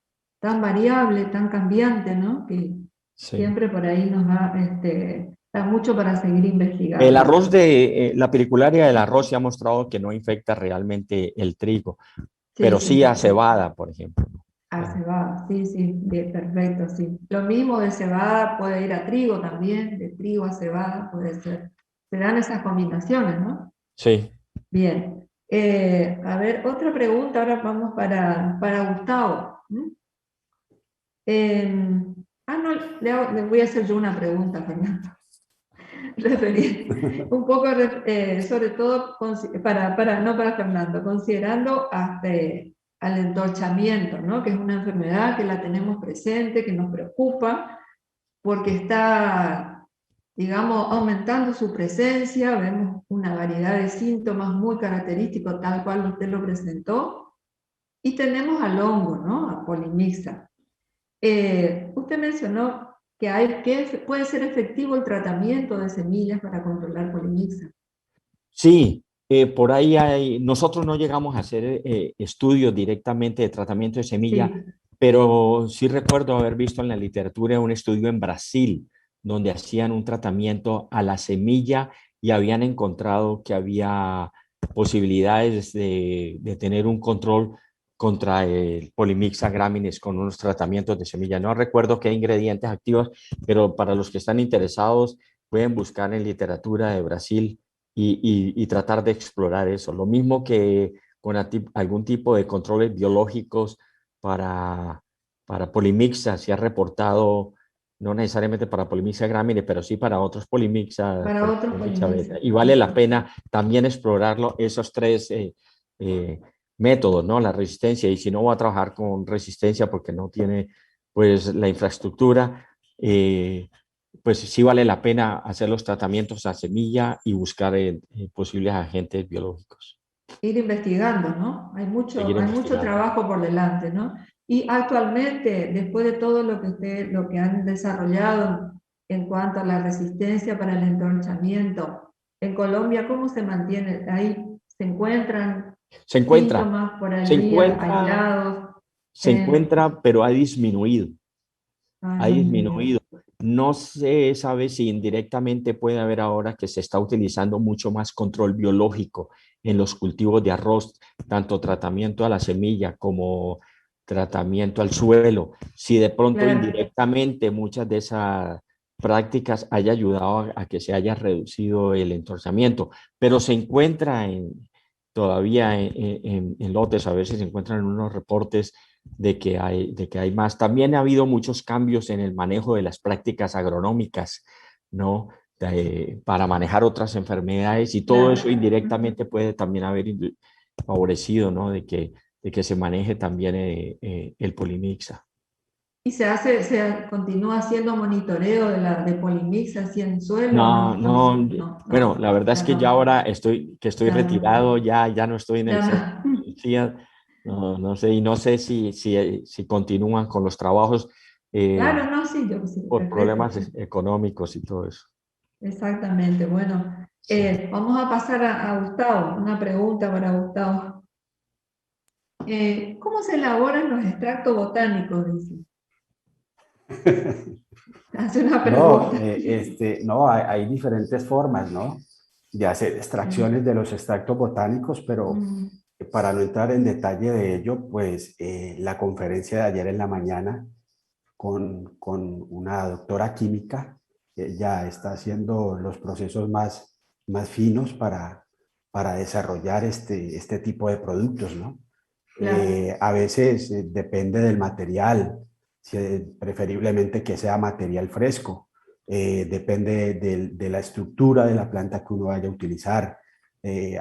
variable, tan cambiante, ¿no? Que Sí. siempre por ahí nos da mucho para seguir investigando. El arroz la pericularia del arroz se ha mostrado que no infecta realmente el trigo, pero sí a cebada, por ejemplo. A cebada, sí, bien, perfecto, sí. Lo mismo de cebada puede ir a trigo también, de trigo a cebada puede ser. Se dan esas combinaciones, ¿no? Sí. Bien. A ver, otra pregunta, ahora vamos para Gustavo. No, le voy a hacer yo una pregunta, Fernando. Un poco, sobre todo, no para Fernando, considerando hasta al entorchamiento, ¿no? Que es una enfermedad que la tenemos presente, que nos preocupa, porque está, digamos, aumentando su presencia, vemos una variedad de síntomas muy característicos, tal cual usted lo presentó, y tenemos al hongo, ¿no? A Polimixa. Usted mencionó que puede ser efectivo el tratamiento de semillas para controlar Polimixa. Sí, por ahí nosotros no llegamos a hacer estudios directamente de tratamiento de semilla, Sí. pero sí recuerdo haber visto en la literatura un estudio en Brasil donde hacían un tratamiento a la semilla y habían encontrado que había posibilidades de tener un control contra el Polimixa graminis con unos tratamientos de semilla. No recuerdo qué ingredientes activos, pero para los que están interesados pueden buscar en literatura de Brasil y tratar de explorar eso. Lo mismo que con algún tipo de controles biológicos para Polimixa, se ha reportado, no necesariamente para Polimixa gramine, pero sí para otros Polimixa, Para otros Polimixa Polimixa. beta. Y vale la pena también explorarlo, esos tres métodos, ¿no? La resistencia, y si no va a trabajar con resistencia porque no tiene pues la infraestructura, pues sí vale la pena hacer los tratamientos a semilla y buscar posibles agentes biológicos. Ir investigando, ¿no? Hay Seguir mucho investigando. trabajo por delante, ¿no? Y actualmente, después de todo lo que han desarrollado en cuanto a la resistencia para el entorchamiento, en Colombia, ¿cómo se mantiene? Ahí se encuentran Se encuentra, síntomas por se allí encuentra, aislados. se encuentra, pero ha disminuido. Ha Disminuido. disminuido. No se sabe si indirectamente puede haber ahora que se está utilizando mucho más control biológico en los cultivos de arroz, tanto tratamiento a la semilla como tratamiento al suelo. Si de pronto Claro. indirectamente muchas de esas prácticas haya ayudado a que se haya reducido el entorzamiento, pero se encuentra todavía en lotes, a veces se encuentran en unos reportes de que hay más. También ha habido muchos cambios en el manejo de las prácticas agronómicas, ¿no? para manejar otras enfermedades, y todo eso indirectamente puede también haber favorecido, ¿no? de que se maneje también el polimixa. ¿Y continúa haciendo monitoreo de polimix así en suelo? No, bueno, la verdad es que ya ahora estoy retirado, ya no estoy en el centro de biología, no sé, y no sé si continúan con los trabajos Claro, no, sí, yo sí, por perfecto. problemas económicos y todo eso. Exactamente, bueno, Sí. vamos a pasar a Gustavo, una pregunta para Gustavo. ¿Cómo se elaboran los extractos botánicos? Dice. Hace una No, pregunta. no, hay diferentes formas, ¿no? De hacer extracciones de los extractos botánicos, pero Mm, para no entrar en detalle de ello, pues la conferencia de ayer en la mañana con una doctora química, ya está haciendo los procesos más finos para desarrollar este tipo de productos, ¿no? claro, A veces depende del material, preferiblemente que sea material fresco. Depende de la estructura de la planta que uno vaya a utilizar.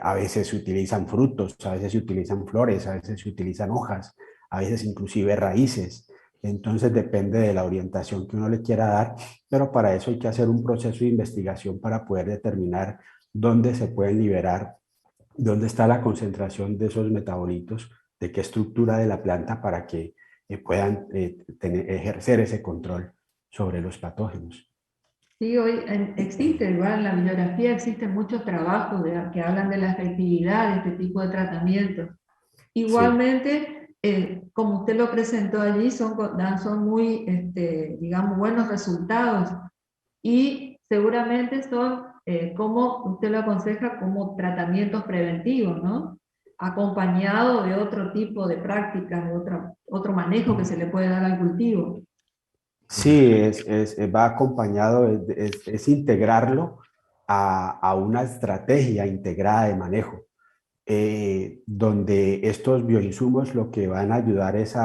A veces se utilizan frutos, a veces se utilizan flores, a veces se utilizan hojas, a veces inclusive raíces. Entonces depende de la orientación que uno le quiera dar, pero para eso hay que hacer un proceso de investigación para poder determinar dónde se pueden liberar, dónde está la concentración de esos metabolitos, de qué estructura de la planta para que puedan ejercer ese control sobre los patógenos. sí, hoy existe, igual en la bibliografía existen muchos trabajos que hablan de la efectividad de este tipo de tratamientos. Sí. Igualmente, como usted lo presentó allí, son muy, digamos, buenos resultados, y seguramente son, como usted lo aconseja, como tratamientos preventivos, ¿no? Acompañado de otro tipo de prácticas, de otro manejo que se le puede dar al cultivo. Sí, va acompañado, es integrarlo a una estrategia integrada de manejo, donde estos bioinsumos lo que van a ayudar es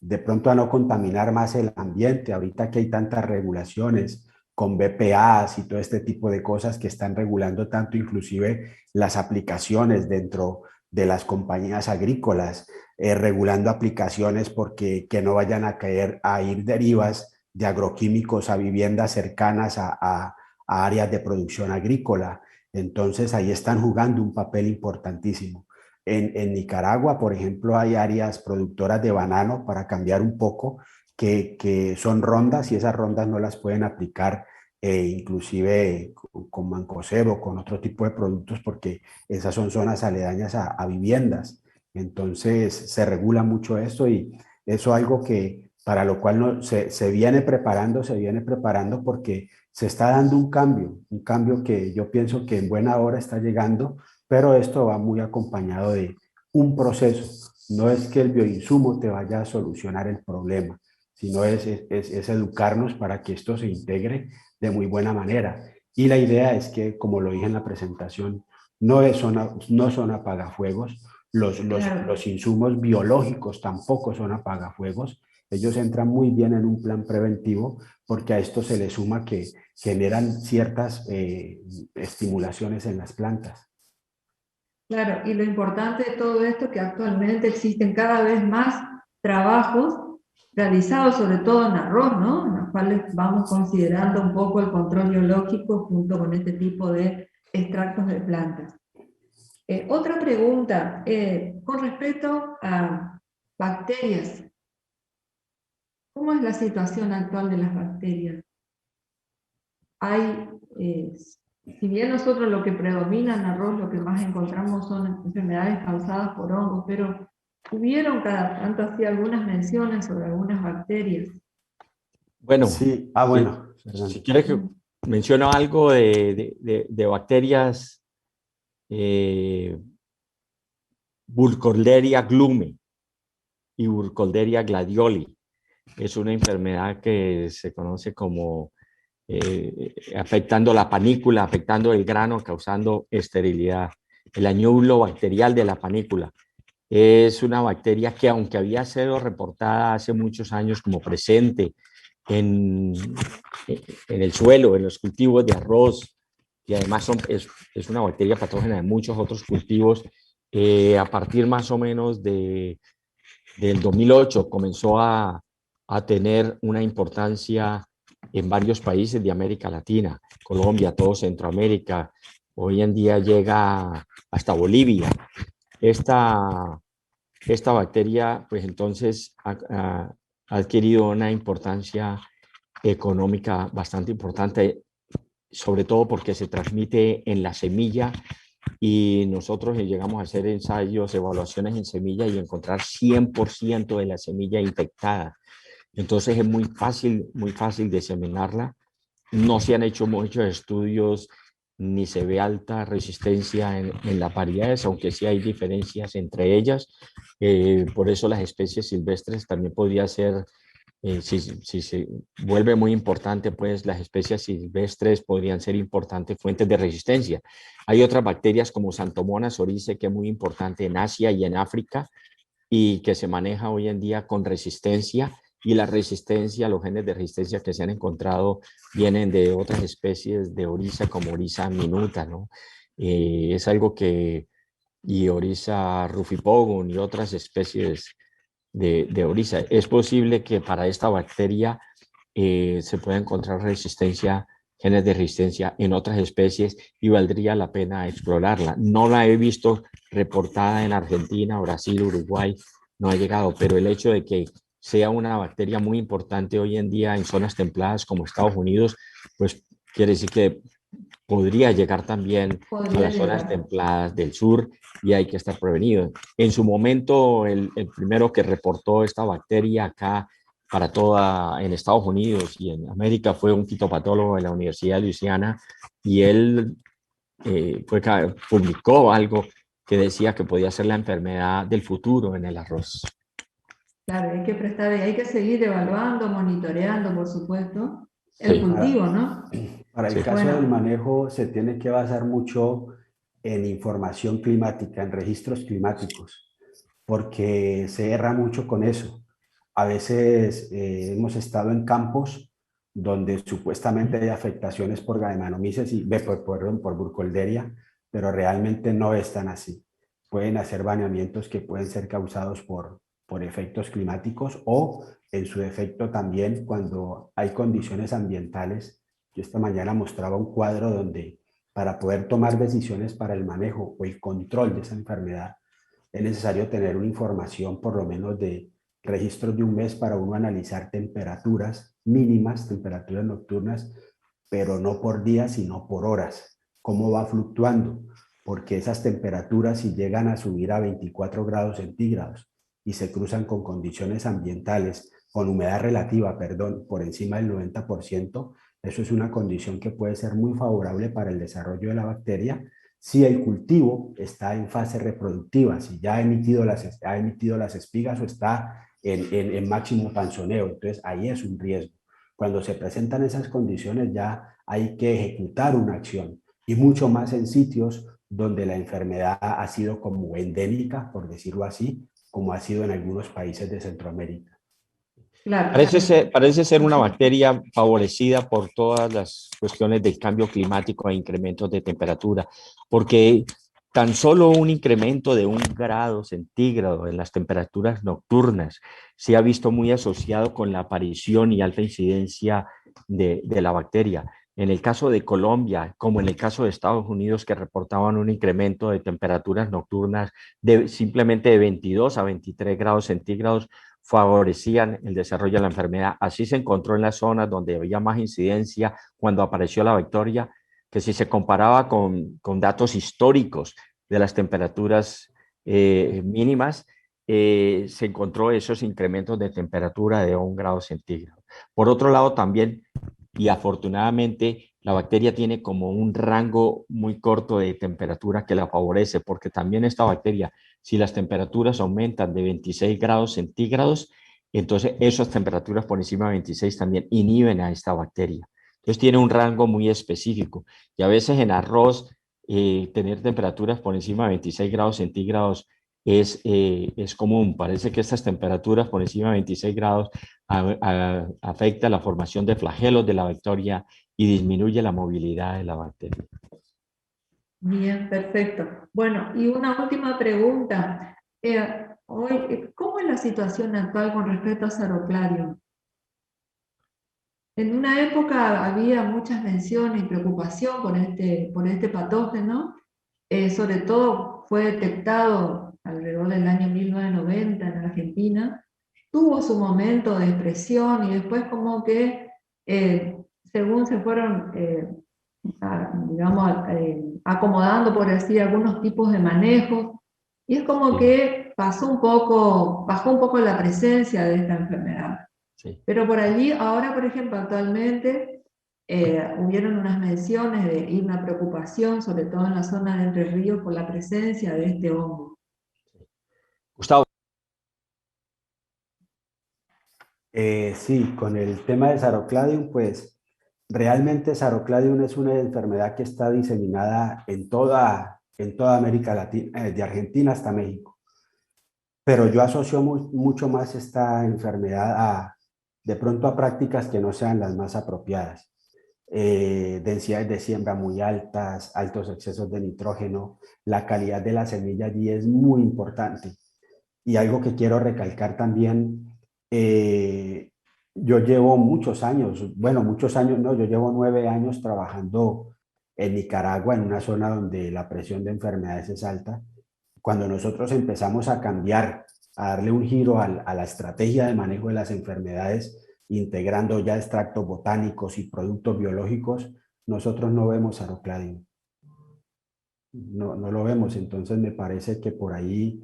de pronto a no contaminar más el ambiente. Ahorita que hay tantas regulaciones con BPAs y todo este tipo de cosas que están regulando tanto, inclusive las aplicaciones dentro de las compañías agrícolas, regulando aplicaciones porque que no vayan a ir derivas de agroquímicos a viviendas cercanas a áreas de producción agrícola. Entonces ahí están jugando un papel importantísimo. En Nicaragua, por ejemplo, hay áreas productoras de banano, para cambiar un poco, que son rondas, y esas rondas no las pueden aplicar inclusive con mancosebo o con otro tipo de productos, porque esas son zonas aledañas a viviendas. Entonces se regula mucho esto, y eso es algo que para lo cual no, se viene preparando porque se está dando un cambio que yo pienso que en buena hora está llegando, pero esto va muy acompañado de un proceso. No es que el bioinsumo te vaya a solucionar el problema, sino es educarnos para que esto se integre de muy buena manera. Y la idea es que, como lo dije en la presentación, no son apagafuegos. Claro. Los insumos biológicos tampoco son apagafuegos. Ellos entran muy bien en un plan preventivo, porque a esto se le suma que generan ciertas estimulaciones en las plantas. Claro, y lo importante de todo esto es que actualmente existen cada vez más trabajos realizados, sobre todo en arroz, ¿no? En los cuales vamos considerando un poco el control biológico junto con este tipo de extractos de plantas. Otra pregunta, con respecto a bacterias. ¿Cómo es la situación actual de las bacterias? Hay, si bien nosotros lo que predomina en arroz, lo que más encontramos son enfermedades causadas por hongos, pero hubieron cada tanto así algunas menciones sobre algunas bacterias. Bueno, Sí, bueno, si Fernando. quieres que menciono algo de bacterias, Burkholderia glume y Burkholderia gladioli. Es una enfermedad que se conoce como afectando la panícula, afectando el grano, causando esterilidad. El añulo bacterial de la panícula es una bacteria que, aunque había sido reportada hace muchos años como presente en, en el suelo, en los cultivos de arroz, y además es una bacteria patógena de muchos otros cultivos. A partir más o menos del 2008 comenzó a tener una importancia en varios países de América Latina, Colombia, todo Centroamérica. Hoy en día llega hasta Bolivia. Esta bacteria, pues entonces ha adquirido una importancia económica bastante importante, sobre todo porque se transmite en la semilla y nosotros llegamos a hacer ensayos, evaluaciones en semilla y encontrar 100% de la semilla infectada. Entonces es muy fácil diseminarla. No se han hecho muchos estudios ni se ve alta resistencia en las variedades, aunque sí hay diferencias entre ellas. Por eso las especies silvestres también podría ser, si se vuelve muy importante, pues las especies silvestres podrían ser importantes fuentes de resistencia. Hay otras bacterias como Xanthomonas oryzae, que es muy importante en Asia y en África, y que se maneja hoy en día con resistencia, y la resistencia, los genes de resistencia que se han encontrado vienen de otras especies de Oryza como Oryza minuta, ¿no? Es algo que, y Oryza rufipogon y otras especies de Oryza. Es posible que para esta bacteria se pueda encontrar resistencia, genes de resistencia en otras especies y valdría la pena explorarla. No la he visto reportada en Argentina, Brasil, Uruguay, no ha llegado, pero el hecho de que sea una bacteria muy importante hoy en día en zonas templadas como Estados Unidos, pues quiere decir que podría llegar también a Podría las zonas llegar. templadas del sur y hay que estar prevenido. En su momento, el primero que reportó esta bacteria acá para toda en Estados Unidos y en América fue un fitopatólogo de la Universidad de Luisiana, y él publicó algo que decía que podía ser la enfermedad del futuro en el arroz. Claro, hay que prestar, hay que seguir evaluando, monitoreando, por supuesto, el Sí, cultivo, ¿no? Para el sí, caso del Bueno, manejo se tiene que basar mucho en información climática, en registros climáticos, porque se erra mucho con eso. A veces hemos estado en campos donde supuestamente hay afectaciones por Gallimimus y por Burkholderia, pero realmente no están así. Pueden hacer baneamientos que pueden ser causados por efectos climáticos o en su defecto también cuando hay condiciones ambientales. Yo esta mañana mostraba un cuadro donde para poder tomar decisiones para el manejo o el control de esa enfermedad es necesario tener una información por lo menos de registros de un mes para uno analizar temperaturas mínimas, temperaturas nocturnas, pero no por días, sino por horas. ¿Cómo va fluctuando? Porque esas temperaturas, si llegan a subir a 24 grados centígrados y se cruzan con condiciones ambientales, con humedad relativa, perdón, por encima del 90%, eso es una condición que puede ser muy favorable para el desarrollo de la bacteria si el cultivo está en fase reproductiva, si ya ha emitido las espigas o está en máximo panzoneo. Entonces ahí es un riesgo. Cuando se presentan esas condiciones ya hay que ejecutar una acción y mucho más en sitios donde la enfermedad ha sido como endémica, por decirlo así, como ha sido en algunos países de Centroamérica. claro. Parece ser una bacteria favorecida por todas las cuestiones del cambio climático e incrementos de temperatura, porque tan solo un incremento de 1 grado centígrado en las temperaturas nocturnas se ha visto muy asociado con la aparición y alta incidencia de la bacteria. En el caso de Colombia, como en el caso de Estados Unidos, que reportaban un incremento de temperaturas nocturnas simplemente de 22 a 23 grados centígrados, favorecían el desarrollo de la enfermedad. Así se encontró en las zonas donde había más incidencia cuando apareció la bacteria, que si se comparaba con datos históricos de las temperaturas mínimas, se encontró esos incrementos de temperatura de 1 grado centígrado. Por otro lado, también, y afortunadamente, la bacteria tiene como un rango muy corto de temperatura que la favorece, porque también esta bacteria, si las temperaturas aumentan de 26 grados centígrados, entonces esas temperaturas por encima de 26 también inhiben a esta bacteria. Entonces tiene un rango muy específico, y a veces en arroz tener temperaturas por encima de 26 grados centígrados es común. Parece que estas temperaturas por encima de 26 grados afecta la formación de flagelos de la bacteria y disminuye la movilidad de la bacteria. Bien, perfecto. Bueno, y una última pregunta. ¿Cómo es la situación actual con respecto a Saroclarium? En una época había muchas menciones y preocupación por este patógeno. Sobre todo fue detectado alrededor del año 1990 en Argentina. Tuvo su momento de expresión y después como que según se fueron digamos, acomodando, por decir, algunos tipos de manejos, y es como Sí, que bajó un poco la presencia de esta enfermedad. sí. Pero por allí, ahora, por ejemplo, actualmente, hubieron unas menciones y una preocupación, sobre todo en la zona de Entre Ríos, por la presencia de este hongo. Gustavo. Sí, con el tema de Sarocladium, pues realmente Sarocladium es una enfermedad que está diseminada en toda América Latina, de Argentina hasta México. Pero yo asocio mucho más esta enfermedad de pronto a prácticas que no sean las más apropiadas. Densidades de siembra muy altas, altos excesos de nitrógeno, la calidad de la semilla allí es muy importante. Y algo que quiero recalcar también, yo llevo muchos años, bueno, muchos años no, yo llevo 9 años trabajando en Nicaragua, en una zona donde la presión de enfermedades es alta. Cuando nosotros empezamos a cambiar, a darle un giro a la estrategia de manejo de las enfermedades, integrando ya extractos botánicos y productos biológicos, nosotros no vemos Sarocladium. No lo vemos, entonces me parece que por ahí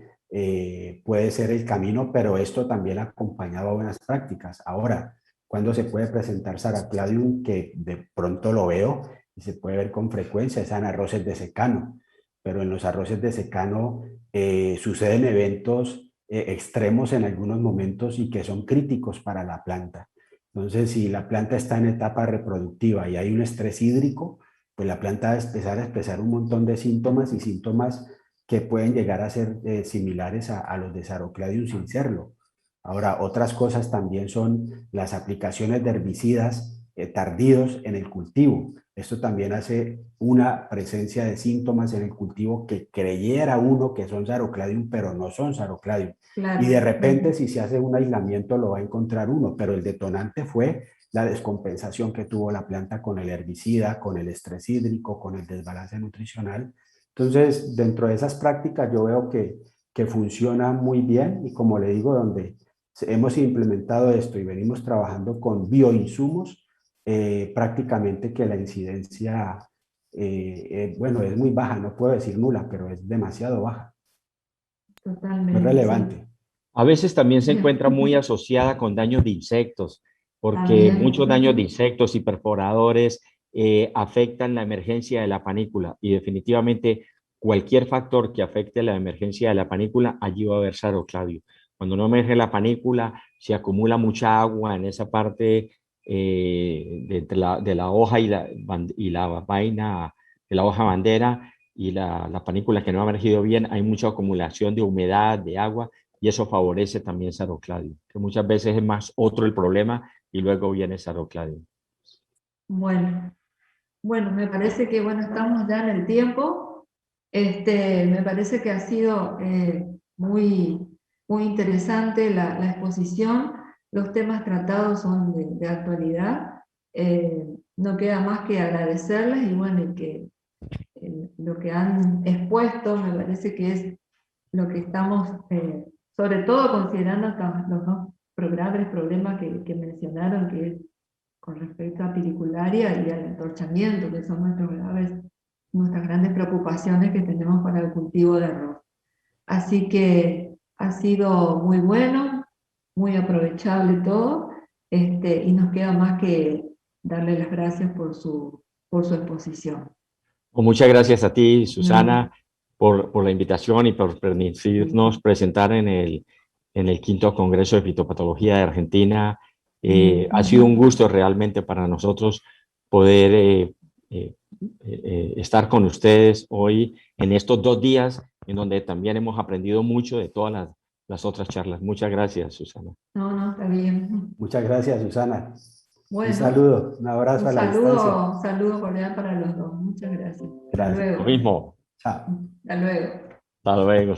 puede ser el camino, pero esto también acompañado a buenas prácticas. Ahora, ¿cuándo se puede presentar Sarocladium? Que de pronto lo veo y se puede ver con frecuencia, es en arroces de secano, pero en los arroces de secano suceden eventos extremos en algunos momentos y que son críticos para la planta. Entonces, si la planta está en etapa reproductiva y hay un estrés hídrico, pues la planta va a empezar a expresar un montón de síntomas y síntomas que pueden llegar a ser similares a los de Sarocladium sin serlo. Ahora, otras cosas también son las aplicaciones de herbicidas tardíos en el cultivo. Esto también hace una presencia de síntomas en el cultivo que creyera uno que son Sarocladium, pero no son Sarocladium. Claro, Y de repente, si se hace un aislamiento, lo va a encontrar uno, pero el detonante fue la descompensación que tuvo la planta con el herbicida, con el estrés hídrico, con el desbalance nutricional. Entonces, dentro de esas prácticas yo veo que funciona muy bien y como le digo, donde hemos implementado esto y venimos trabajando con bioinsumos, prácticamente que la incidencia, bueno, es muy baja, no puedo decir nula, pero es demasiado baja, no es totalmente, sí. relevante. A veces también se Bien. encuentra muy asociada con daños de insectos, porque También. muchos daños de insectos y perforadores afectan la emergencia de la panícula y definitivamente cualquier factor que afecte la emergencia de la panícula, allí va a haber Sarocladio. Cuando no emerge la panícula, se acumula mucha agua en esa parte de la hoja y la vaina, de la hoja bandera y la panícula que no ha emergido bien, hay mucha acumulación de humedad, de agua y eso favorece también Sarocladium, que muchas veces es más otro el problema y luego viene Sarocladium. Bueno, bueno, me parece que bueno, estamos ya en el tiempo. Me parece que ha sido muy interesante la exposición. Los temas tratados son de actualidad. No queda más que agradecerles y bueno, lo que han expuesto me parece que es lo que estamos, sobre todo considerando los dos graves problemas que mencionaron, que es con respecto a piricularia y al entorchamiento, que son nuestras grandes preocupaciones que tenemos para el cultivo de arroz. Así que ha sido muy bueno, muy aprovechable todo, y nos queda más que darle las gracias por su exposición. Pues muchas gracias a ti, No, Susana, por la invitación y por permitirnos presentar en el quinto Congreso de Fitopatología de Argentina. Ha sido un gusto realmente para nosotros poder estar con ustedes hoy en estos 2 días, en donde también hemos aprendido mucho de todas las las otras charlas. Muchas gracias, Susana. No, está bien. Muchas gracias, Susana. Bueno, Un saludo, un abrazo a la distancia. saludo cordial para los dos. Muchas gracias. Hasta Gracias. Lo luego. mismo. Chao. Hasta luego. Hasta luego.